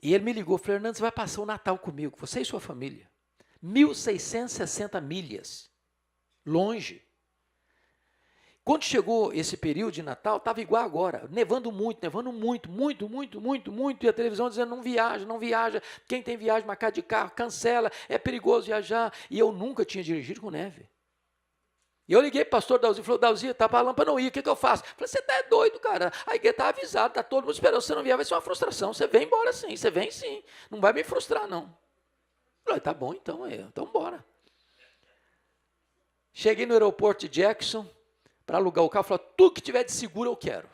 E ele me ligou, Fernando, você vai passar o Natal comigo, você e sua família. 1.660 milhas, longe. Quando chegou esse período de Natal, estava igual agora, nevando muito, e a televisão dizendo, não viaja, quem tem viagem marcada de carro, cancela, é perigoso viajar, e eu nunca tinha dirigido com neve. E eu liguei para o pastor Dalzir, falou, Dalzir, está falando para não ir, o que eu faço? Eu falei, você está doido, cara, a igreja está avisada, está todo mundo esperando, se você não vier, vai ser uma frustração, você vem embora sim, você vem sim, não vai me frustrar não. Eu falei, tá bom então bora. Cheguei no aeroporto de Jackson, para alugar o carro, falou, tudo que tiver de seguro eu quero.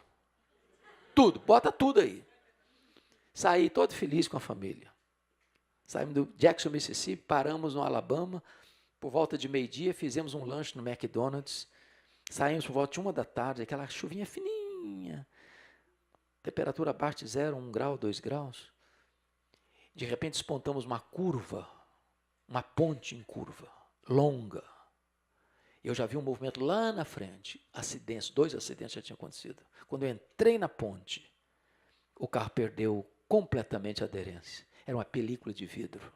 Tudo, bota tudo aí. Saí todo feliz com a família. Saímos do Jackson, Mississippi, paramos no Alabama, por volta de meio-dia, fizemos um lanche no McDonald's, saímos por volta de 1 da tarde, aquela chuvinha fininha, temperatura abaixo de 0, 1 grau, 2 graus. De repente despontamos uma curva, uma ponte em curva, longa. Eu já vi um movimento lá na frente, acidentes, 2 acidentes já tinham acontecido. Quando eu entrei na ponte, o carro perdeu completamente a aderência. Era uma película de vidro.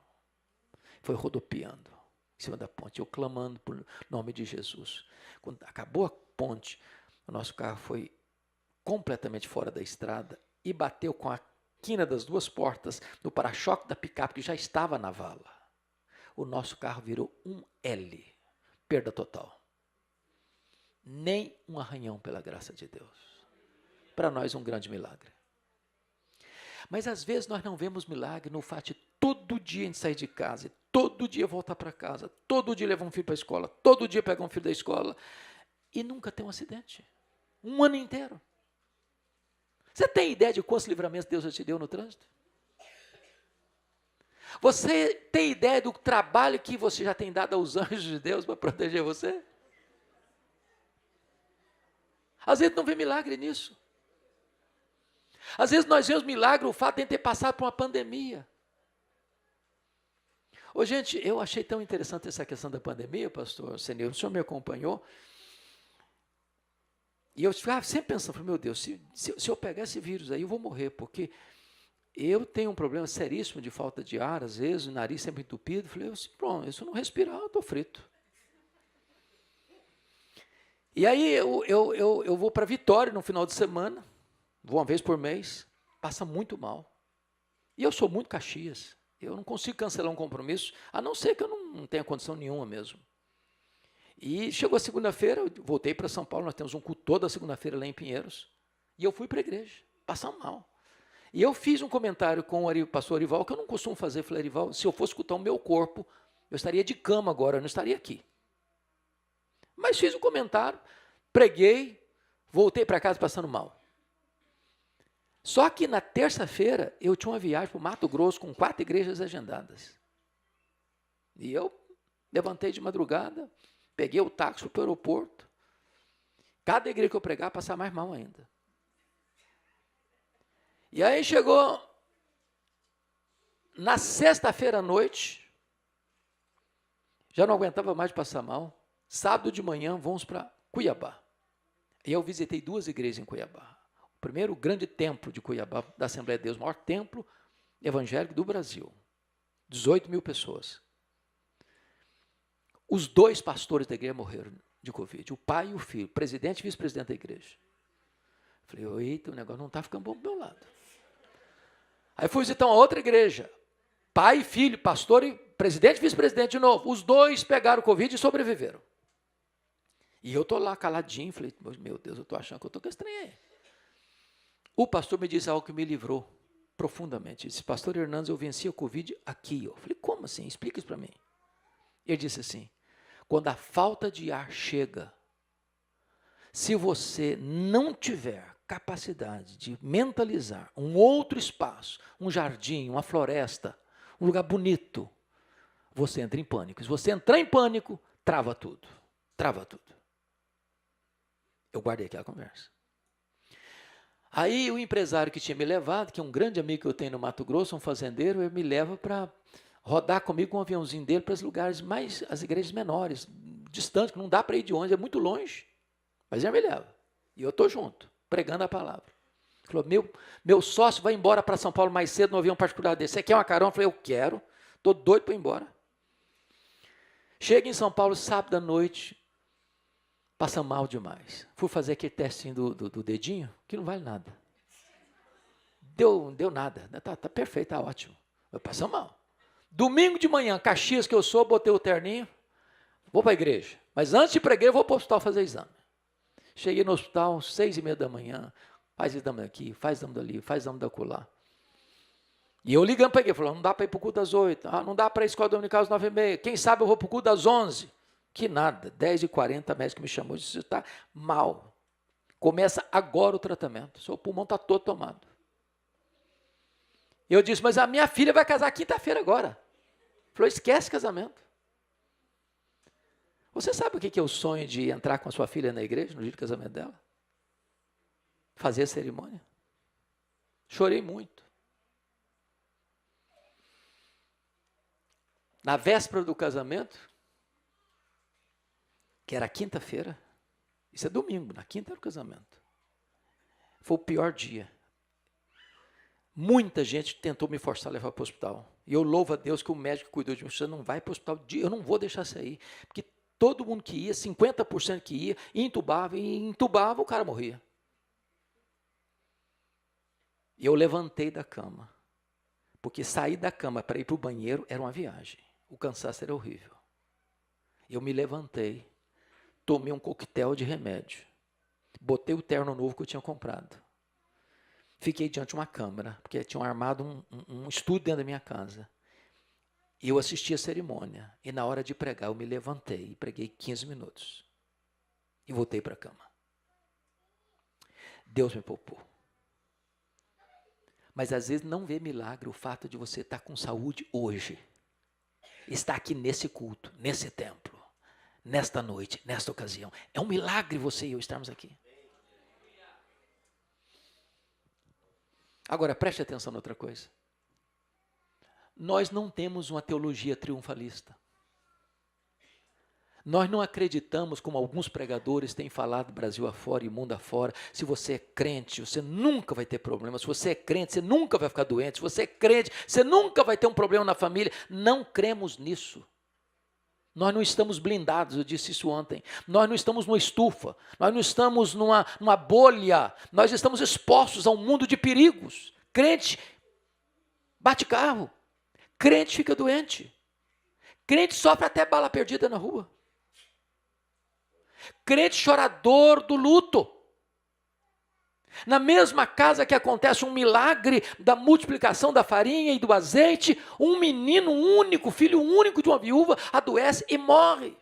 Foi rodopiando em cima da ponte, eu clamando por nome de Jesus. Quando acabou a ponte, o nosso carro foi completamente fora da estrada e bateu com a quina das duas portas, no para-choque da picape, que já estava na vala. O nosso carro virou um L. Perda total. Nem um arranhão, pela graça de Deus. Para nós, um grande milagre. Mas às vezes nós não vemos milagre no fato de todo dia a gente sair de casa, todo dia voltar para casa, todo dia levar um filho para a escola, todo dia pegar um filho da escola e nunca ter um acidente. Um ano inteiro. Você tem ideia de quantos livramentos Deus já te deu no trânsito? Você tem ideia do trabalho que você já tem dado aos anjos de Deus para proteger você? Às vezes não vê milagre nisso. Às vezes nós vemos milagre o fato de ter passado por uma pandemia. Ô, gente, eu achei tão interessante essa questão da pandemia, pastor Senil, o senhor me acompanhou, e eu ficava sempre pensando, meu Deus, se eu pegar esse vírus aí, eu vou morrer, porque eu tenho um problema seríssimo de falta de ar, às vezes, o nariz sempre entupido. Falei, pronto, se eu não respirar, eu estou frito. E aí eu vou para Vitória no final de semana, vou uma vez por mês, passa muito mal. E eu sou muito Caxias, eu não consigo cancelar um compromisso, a não ser que eu não tenha condição nenhuma mesmo. E chegou a segunda-feira, eu voltei para São Paulo, nós temos um culto toda segunda-feira lá em Pinheiros, e eu fui para a igreja, passando mal. E eu fiz um comentário com o pastor Arival, que eu não costumo fazer. Falei, Arival, se eu fosse escutar o meu corpo, eu estaria de cama agora, eu não estaria aqui. Mas fiz um comentário, preguei, voltei para casa passando mal. Só que na terça-feira, eu tinha uma viagem para o Mato Grosso com 4 igrejas agendadas. E eu levantei de madrugada, peguei o táxi para o aeroporto. Cada igreja que eu pregar, passar mais mal ainda. E aí chegou na sexta-feira à noite, já não aguentava mais passar mal. Sábado de manhã, vamos para Cuiabá. E eu visitei 2 igrejas em Cuiabá. O primeiro, o grande templo de Cuiabá, da Assembleia de Deus, o maior templo evangélico do Brasil. 18 mil pessoas. Os 2 pastores da igreja morreram de Covid, o pai e o filho, presidente e vice-presidente da igreja. Falei, eita, o negócio não está ficando bom do meu lado. Aí fui visitar uma outra igreja, pai, filho, pastor e presidente e vice-presidente de novo. Os 2 pegaram Covid e sobreviveram. E eu estou lá caladinho, falei, meu Deus, eu estou achando que eu estou com estranho. O pastor me disse algo que me livrou profundamente. Ele disse, pastor Hernandes, eu venci a Covid aqui. Eu falei, como assim? Explica isso para mim. Ele disse assim, quando a falta de ar chega, se você não tiver capacidade de mentalizar um outro espaço, um jardim, uma floresta, um lugar bonito, você entra em pânico. Se você entrar em pânico, trava tudo. Trava tudo. Eu guardei aquela conversa. Aí o empresário que tinha me levado, que é um grande amigo que eu tenho no Mato Grosso, um fazendeiro, ele me leva para rodar comigo com um aviãozinho dele para os lugares mais, as igrejas menores, distantes, que não dá para ir de ônibus, é muito longe. Mas ele me leva. E eu estou junto, pregando a palavra. Ele falou, meu sócio vai embora para São Paulo mais cedo no avião particular desse. Você quer uma carona? Eu falei, eu quero. Estou doido para ir embora. Chego em São Paulo sábado à noite, passa mal demais. Fui fazer aquele testinho do dedinho, que não vale nada. Deu nada. Tá perfeito, tá ótimo. Eu passo mal. Domingo de manhã, Caxias que eu sou, botei o terninho, vou para a igreja. Mas antes de ir para a igreja, eu vou para o hospital fazer exame. Cheguei no hospital, 6h30 da manhã, faz exame daqui, faz exame dali, faz exame da acolá. E eu ligando para a igreja, falando, não dá para ir para o culto das 8, não dá para ir à escola dominical às 9h30, quem sabe eu vou para o culto das 11. Que nada, 10h40, a médica me chamou e disse, você está mal. Começa agora o tratamento, seu pulmão está todo tomado. Eu disse, mas a minha filha vai casar quinta-feira agora. Falou, esquece casamento. Você sabe o que é o sonho de entrar com a sua filha na igreja no dia do casamento dela? Fazer a cerimônia. Chorei muito. Na véspera do casamento, que era quinta-feira, isso é domingo, na quinta era o casamento. Foi o pior dia. Muita gente tentou me forçar a levar para o hospital. E eu louvo a Deus que o médico cuidou de mim. Você não vai para o hospital, eu não vou deixar você ir. Porque todo mundo que ia, 50% que ia, entubava, o cara morria. E eu levantei da cama, porque sair da cama para ir para o banheiro era uma viagem. O cansaço era horrível. Eu me levantei, tomei um coquetel de remédio, botei o terno novo que eu tinha comprado. Fiquei diante de uma câmera, porque tinham armado um estúdio dentro da minha casa. E eu assisti a cerimônia. E na hora de pregar, eu me levantei e preguei 15 minutos. E voltei para a cama. Deus me poupou. Mas às vezes não vê milagre o fato de você estar com saúde hoje. Estar aqui nesse culto, nesse templo, nesta noite, nesta ocasião. É um milagre você e eu estarmos aqui. Agora, preste atenção em outra coisa. Nós não temos uma teologia triunfalista. Nós não acreditamos, como alguns pregadores têm falado Brasil afora e mundo afora, se você é crente, você nunca vai ter problema. Se você é crente, você nunca vai ficar doente. Se você é crente, você nunca vai ter um problema na família. Não cremos nisso. Nós não estamos blindados, eu disse isso ontem. Nós não estamos numa estufa, nós não estamos numa bolha, nós estamos expostos a um mundo de perigos. Crente bate carro, crente fica doente, crente sofre até bala perdida na rua, crente chorador do luto. Na mesma casa que acontece um milagre da multiplicação da farinha e do azeite, um menino único, filho único de uma viúva, adoece e morre.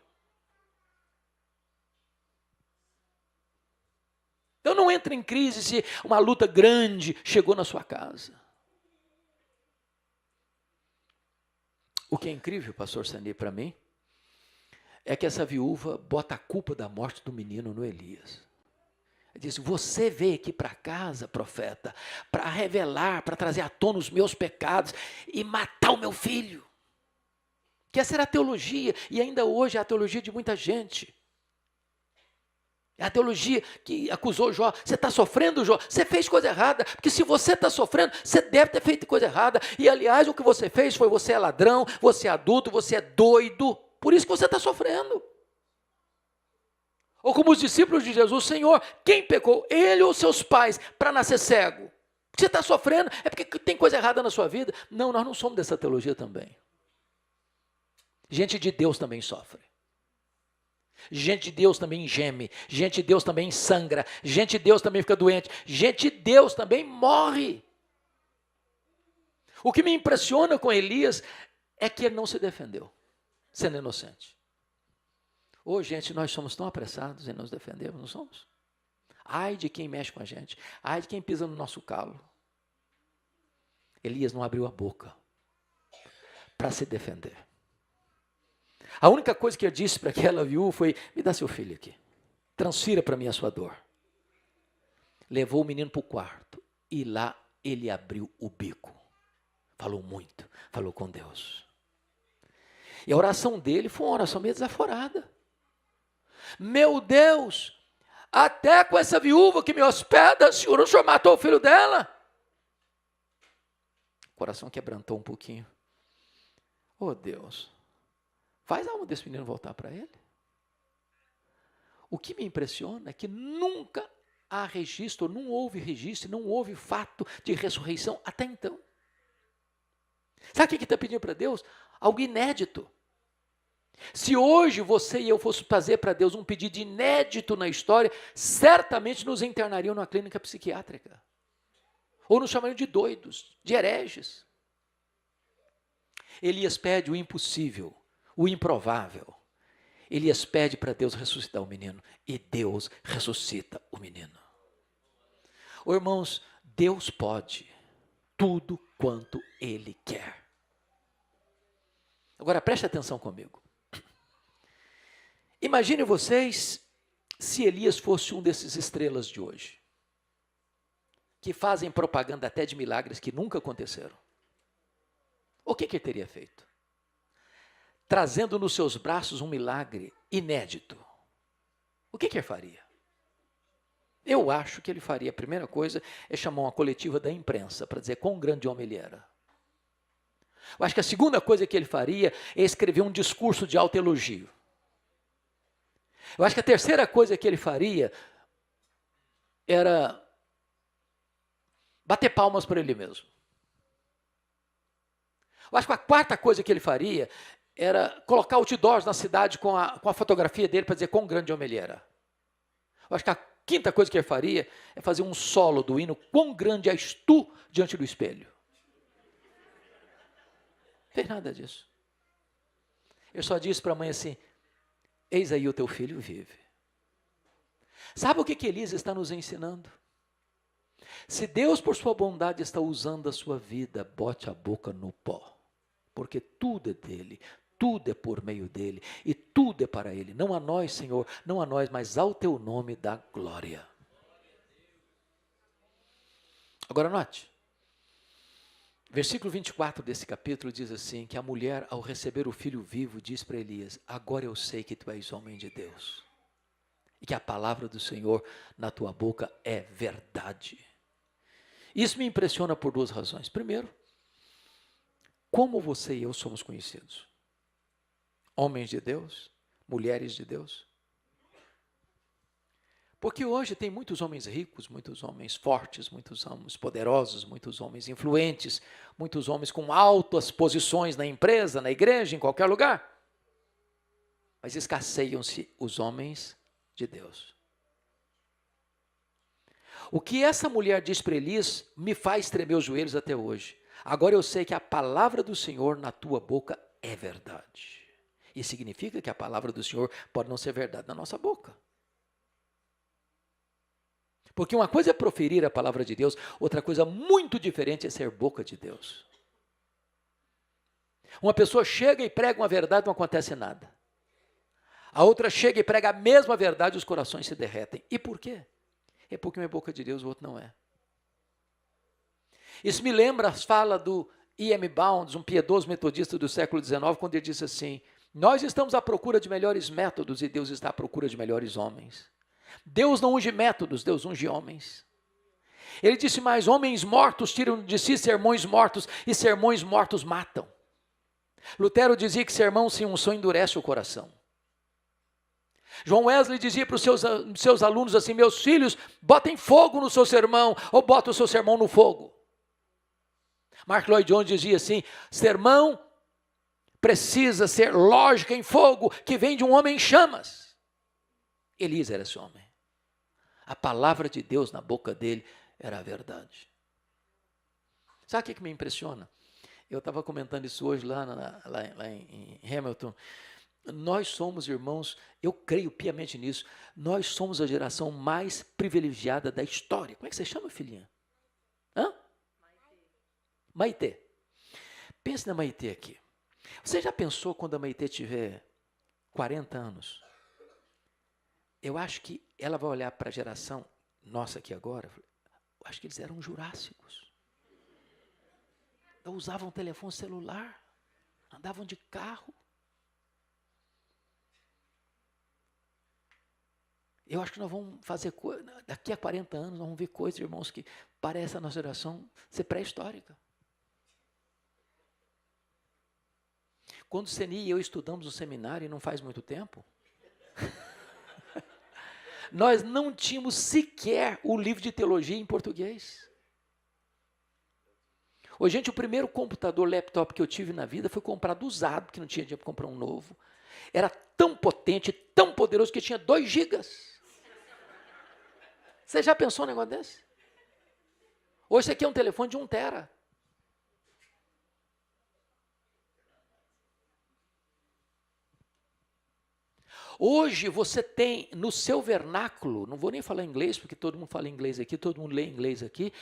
Então não entre em crise se uma luta grande chegou na sua casa. O que é incrível, pastor Sani, para mim, é que essa viúva bota a culpa da morte do menino no Elias. Ele diz, você veio aqui para casa, profeta, para revelar, para trazer à tona os meus pecados e matar o meu filho. Que essa era a teologia, e ainda hoje é a teologia de muita gente. É a teologia que acusou Jó. Você está sofrendo, Jó? Você fez coisa errada, porque se você está sofrendo, você deve ter feito coisa errada. E aliás, o que você fez foi, você é ladrão, você é adulto, você é doido, por isso que você está sofrendo. Ou como os discípulos de Jesus, Senhor, quem pecou? Ele ou seus pais para nascer cego? Você está sofrendo, é porque tem coisa errada na sua vida? Não, nós não somos dessa teologia também. Gente de Deus também sofre. Gente de Deus também geme. Gente de Deus também sangra. Gente de Deus também fica doente. Gente de Deus também morre. O que me impressiona com Elias é que ele não se defendeu, sendo inocente. Ô, gente, nós somos tão apressados em nos defendermos, não somos? Ai de quem mexe com a gente, ai de quem pisa no nosso calo. Elias não abriu a boca para se defender. A única coisa que eu disse para aquela viúva foi, me dá seu filho aqui, transfira para mim a sua dor. Levou o menino para o quarto e lá ele abriu o bico. Falou muito, falou com Deus. E a oração dele foi uma oração meio desaforada. Meu Deus, até com essa viúva que me hospeda, o senhor matou o filho dela? O coração quebrantou um pouquinho. Oh Deus, faz a alma desse menino voltar para ele. O que me impressiona é que nunca há registro, não houve registro, não houve fato de ressurreição até então. Sabe o que está pedindo para Deus? Algo inédito. Se hoje você e eu fosse fazer para Deus um pedido inédito na história, certamente nos internariam numa clínica psiquiátrica. Ou nos chamariam de doidos, de hereges. Elias pede o impossível, o improvável. Elias pede para Deus ressuscitar o menino. E Deus ressuscita o menino. Ô, irmãos, Deus pode tudo quanto Ele quer. Agora preste atenção comigo. Imagine vocês se Elias fosse um desses estrelas de hoje, que fazem propaganda até de milagres que nunca aconteceram. O que ele teria feito? Trazendo nos seus braços um milagre inédito. O que ele faria? Eu acho que ele faria, a primeira coisa, é chamar uma coletiva da imprensa para dizer quão grande homem ele era. Eu acho que a segunda coisa que ele faria é escrever um discurso de alto elogio. Eu acho que a terceira coisa que ele faria era bater palmas para ele mesmo. Eu acho que a quarta coisa que ele faria era colocar outdoors na cidade com a fotografia dele para dizer quão grande homem ele era. Eu acho que a quinta coisa que ele faria é fazer um solo do hino quão grande és tu diante do espelho. Não fez nada disso. Eu só disse para a mãe assim, eis aí o teu filho vive. Sabe o que Elisa está nos ensinando? Se Deus, por sua bondade, está usando a sua vida, bote a boca no pó. Porque tudo é dele, tudo é por meio dele e tudo é para ele. Não a nós, Senhor, não a nós, mas ao teu nome da glória. Agora note, versículo 24 desse capítulo diz assim, que a mulher, ao receber o filho vivo, diz para Elias, agora eu sei que tu és homem de Deus. E que a palavra do Senhor na tua boca é verdade. Isso me impressiona por duas razões. Primeiro, como você e eu somos conhecidos? Homens de Deus, mulheres de Deus. Porque hoje tem muitos homens ricos, muitos homens fortes, muitos homens poderosos, muitos homens influentes, muitos homens com altas posições na empresa, na igreja, em qualquer lugar. Mas escasseiam-se os homens de Deus. O que essa mulher diz para Elias me faz tremer os joelhos até hoje. Agora eu sei que a palavra do Senhor na tua boca é verdade. E significa que a palavra do Senhor pode não ser verdade na nossa boca. Porque uma coisa é proferir a palavra de Deus, outra coisa muito diferente é ser boca de Deus. Uma pessoa chega e prega uma verdade, não acontece nada. A outra chega e prega a mesma verdade e os corações se derretem. E por quê? É porque uma é boca de Deus, o outro não é. Isso me lembra as falas do E.M. Bounds, um piedoso metodista do século XIX, quando ele disse assim, nós estamos à procura de melhores métodos e Deus está à procura de melhores homens. Deus não unge métodos, Deus unge homens. Ele disse, mas homens mortos tiram de si sermões mortos e sermões mortos matam. Lutero dizia que sermão sem unção endurece o coração. João Wesley dizia para os seus alunos assim, meus filhos, botem fogo no seu sermão ou botem o seu sermão no fogo. Mark Lloyd Jones dizia assim, sermão precisa ser lógica em fogo que vem de um homem em chamas. Elias era esse homem. A palavra de Deus na boca dele era a verdade. Sabe o que me impressiona? Eu estava comentando isso hoje lá em Hamilton. Nós somos, irmãos, eu creio piamente nisso, nós somos a geração mais privilegiada da história. Como é que você chama, filhinha? Hã? Maitê. Pense na Maitê aqui. Você já pensou quando a Maitê tiver 40 anos? Eu acho que ela vai olhar para a geração nossa aqui agora, eu acho que eles eram jurássicos. Não usavam telefone celular, andavam de carro. Eu acho que nós vamos fazer coisa, daqui a 40 anos, nós vamos ver coisas, irmãos, que parece a nossa geração ser pré-histórica. Quando o Seni e eu estudamos no seminário, e não faz muito tempo, nós não tínhamos sequer o livro de teologia em português. Ô, gente, o primeiro computador, laptop que eu tive na vida foi comprado usado, porque não tinha dinheiro para comprar um novo. Era tão potente, tão poderoso, que tinha 2 gigas. Você já pensou num negócio desse? Hoje isso aqui é um telefone de 1 tera. Hoje você tem no seu vernáculo, não vou nem falar inglês, porque todo mundo fala inglês aqui, todo mundo lê inglês aqui,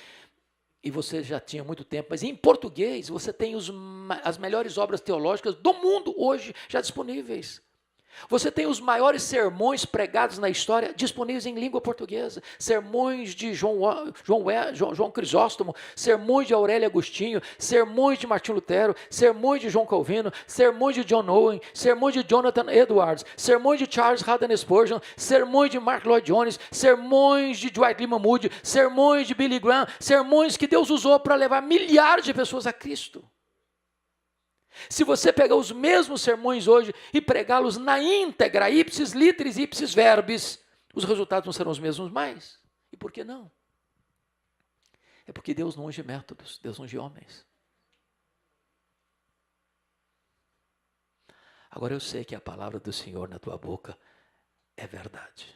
e você já tinha muito tempo, mas em português você tem as melhores obras teológicas do mundo hoje já disponíveis. Você tem os maiores sermões pregados na história disponíveis em língua portuguesa. Sermões de João Crisóstomo, sermões de Aurélio Agostinho, sermões de Martim Lutero, sermões de João Calvino, sermões de John Owen, sermões de Jonathan Edwards, sermões de Charles Haddon Spurgeon, sermões de Mark Lloyd Jones, sermões de Dwight Lyman Moody, sermões de Billy Graham, sermões que Deus usou para levar milhares de pessoas a Cristo. Se você pegar os mesmos sermões hoje e pregá-los na íntegra, ipsis literis, ipsis verbis, os resultados não serão os mesmos mais. E por que não? É porque Deus não unge métodos, Deus unge homens. Agora eu sei que a palavra do Senhor na tua boca é verdade.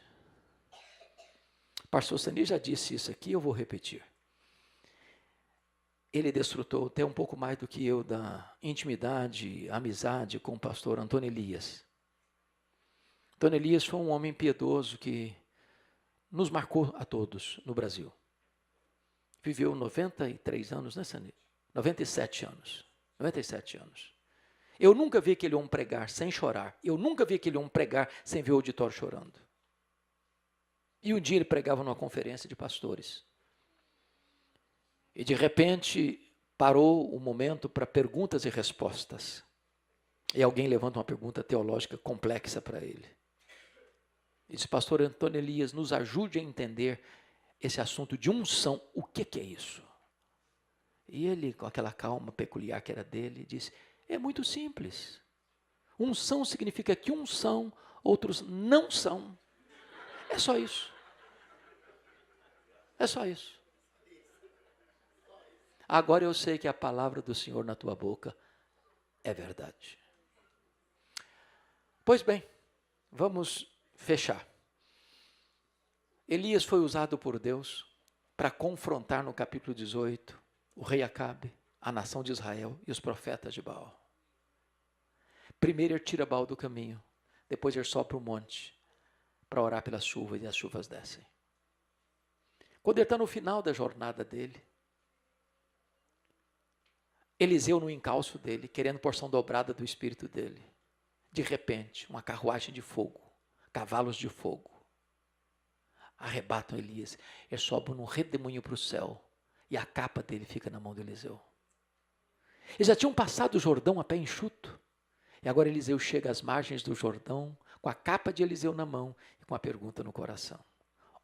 Pastor Sani já disse isso aqui, eu vou repetir. Ele desfrutou até um pouco mais do que eu da intimidade, amizade com o pastor Antônio Elias. Antônio Elias foi um homem piedoso que nos marcou a todos no Brasil. Viveu 93 anos, né, Sani? 97 anos. 97 anos. Eu nunca vi aquele homem pregar sem chorar. Eu nunca vi aquele homem pregar sem ver o auditório chorando. E um dia ele pregava numa conferência de pastores. E de repente parou o momento para perguntas e respostas. E alguém levanta uma pergunta teológica complexa para ele. E disse, pastor Antônio Elias, nos ajude a entender esse assunto de unção. O que é isso? E ele, com aquela calma peculiar que era dele, disse, é muito simples. Unção significa que uns são, outros não são. É só isso. É só isso. Agora eu sei que a palavra do Senhor na tua boca é verdade. Pois bem, vamos fechar. Elias foi usado por Deus para confrontar no capítulo 18 o rei Acabe, a nação de Israel e os profetas de Baal. Primeiro ele tira Baal do caminho, depois ele sobe para o monte para orar pelas chuvas e as chuvas descem. Quando ele está no final da jornada dele, Eliseu no encalço dele, querendo porção dobrada do espírito dele. De repente, uma carruagem de fogo, cavalos de fogo, arrebatam Elias. Ele sobe num redemoinho para o céu e a capa dele fica na mão de Eliseu. Eles já tinham passado o Jordão a pé enxuto. E agora Eliseu chega às margens do Jordão com a capa de Eliseu na mão e com a pergunta no coração.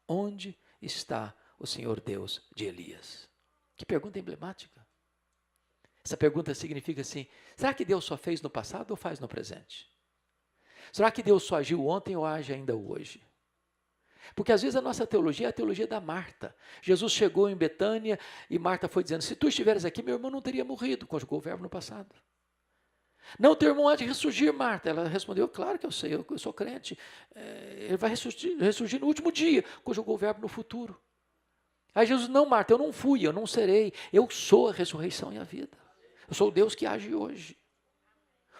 Onde está o Senhor Deus de Elias? Que pergunta emblemática. Essa pergunta significa assim, será que Deus só fez no passado ou faz no presente? Será que Deus só agiu ontem ou age ainda hoje? Porque às vezes a nossa teologia é a teologia da Marta. Jesus chegou em Betânia e Marta foi dizendo, se tu estiveres aqui, meu irmão não teria morrido, conjugou o verbo no passado. Não, teu irmão há de ressurgir, Marta. Ela respondeu, claro que eu sei, eu sou crente. Ele vai ressurgir no último dia, conjugou o verbo no futuro. Aí Jesus, não, Marta, eu não fui, eu não serei. Eu sou a ressurreição e a vida. Eu sou o Deus que age hoje.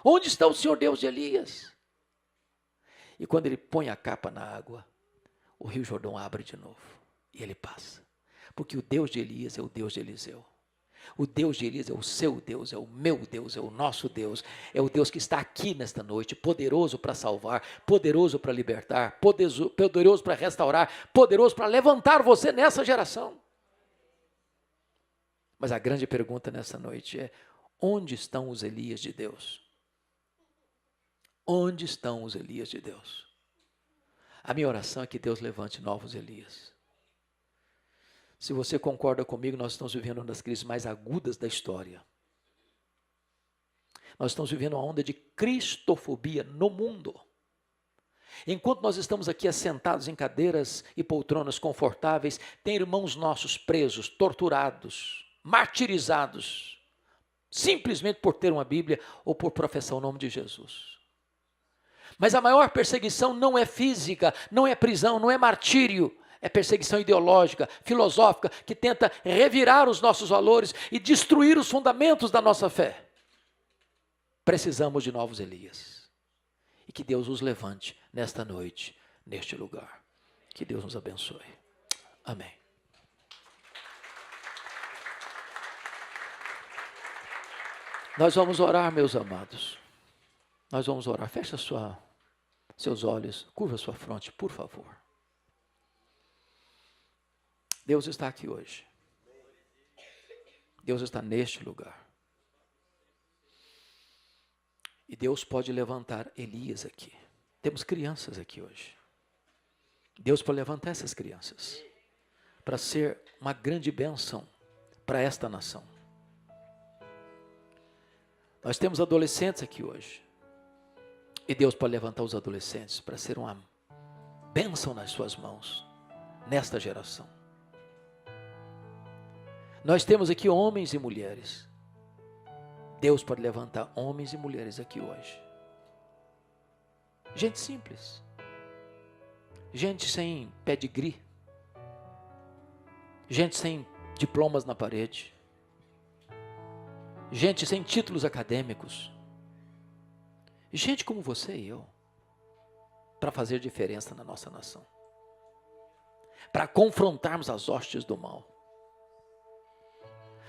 Onde está o Senhor Deus de Elias? E quando ele põe a capa na água, o rio Jordão abre de novo. E ele passa. Porque o Deus de Elias é o Deus de Eliseu. O Deus de Elias é o seu Deus, é o meu Deus, é o nosso Deus. É o Deus que está aqui nesta noite, poderoso para salvar, poderoso para libertar, poderoso para restaurar, poderoso para levantar você nessa geração. Mas a grande pergunta nessa noite é, onde estão os Elias de Deus? Onde estão os Elias de Deus? A minha oração é que Deus levante novos Elias. Se você concorda comigo, nós estamos vivendo uma das crises mais agudas da história. Nós estamos vivendo uma onda de cristofobia no mundo. Enquanto nós estamos aqui assentados em cadeiras e poltronas confortáveis, tem irmãos nossos presos, torturados, martirizados, simplesmente por ter uma Bíblia ou por professar o nome de Jesus. Mas a maior perseguição não é física, não é prisão, não é martírio. É perseguição ideológica, filosófica, que tenta revirar os nossos valores e destruir os fundamentos da nossa fé. Precisamos de novos Elias. E que Deus os levante nesta noite, neste lugar. Que Deus nos abençoe. Amém. Nós vamos orar, meus amados. Nós vamos orar. Fecha seus olhos, curva sua fronte, por favor. Deus está aqui hoje. Deus está neste lugar. E Deus pode levantar Elias aqui. Temos crianças aqui hoje. Deus pode levantar essas crianças para ser uma grande bênção para esta nação. Nós temos adolescentes aqui hoje. E Deus pode levantar os adolescentes para ser uma bênção nas suas mãos, nesta geração. Nós temos aqui homens e mulheres. Deus pode levantar homens e mulheres aqui hoje. Gente simples. Gente sem pedigree. Gente sem diplomas na parede. Gente sem títulos acadêmicos. Gente como você e eu. Para fazer diferença na nossa nação. Para confrontarmos as hostes do mal.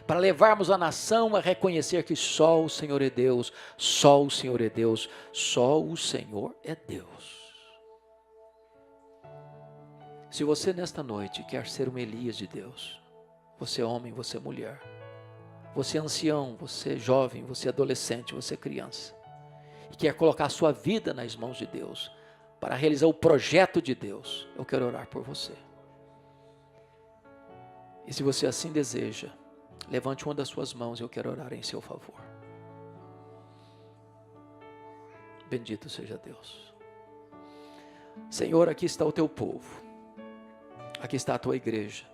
Para levarmos a nação a reconhecer que só o Senhor é Deus, só o Senhor é Deus, só o Senhor é Deus. Se você nesta noite quer ser um Elias de Deus, você é homem, você é mulher, você é ancião, você é jovem, você é adolescente, você é criança, e quer colocar a sua vida nas mãos de Deus, para realizar o projeto de Deus, eu quero orar por você. E se você assim deseja, levante uma das suas mãos e eu quero orar em seu favor. Bendito seja Deus. Senhor, aqui está o teu povo. Aqui está a tua igreja.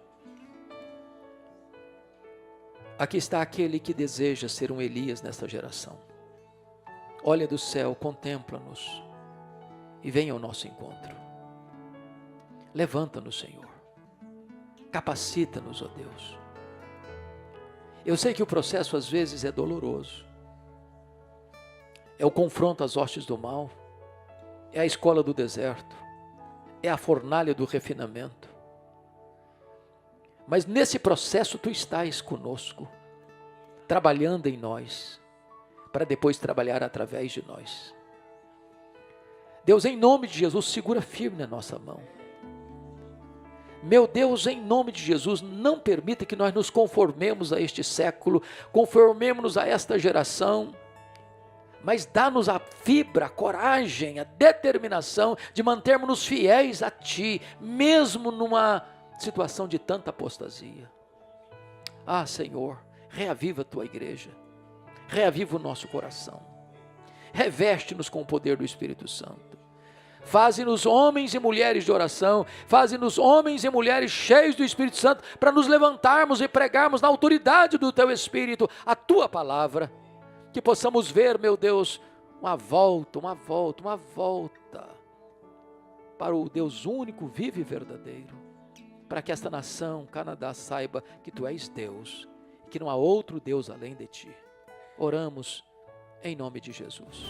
Aqui está aquele que deseja ser um Elias nesta geração. Olha do céu, contempla-nos e venha ao nosso encontro. Levanta-nos, Senhor. Capacita-nos, ó Deus. Eu sei que o processo às vezes é doloroso. É o confronto às hostes do mal. É a escola do deserto. É a fornalha do refinamento. Mas nesse processo tu estás conosco, trabalhando em nós, para depois trabalhar através de nós. Deus, em nome de Jesus, segura firme na nossa mão. Meu Deus, em nome de Jesus, não permita que nós nos conformemos a este século, conformemos-nos a esta geração, mas dá-nos a fibra, a coragem, a determinação de mantermos-nos fiéis a Ti, mesmo numa situação de tanta apostasia. Ah, Senhor, reaviva a Tua igreja, reaviva o nosso coração, reveste-nos com o poder do Espírito Santo. Faze-nos homens e mulheres de oração, faze-nos homens e mulheres cheios do Espírito Santo, para nos levantarmos e pregarmos na autoridade do Teu Espírito, a Tua palavra, que possamos ver, meu Deus, uma volta para o Deus único, vivo e verdadeiro, para que esta nação, Canadá, saiba que Tu és Deus, que não há outro Deus além de Ti. Oramos em nome de Jesus.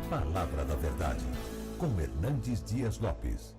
Palavra da Verdade, com Hernandes Dias Lopes.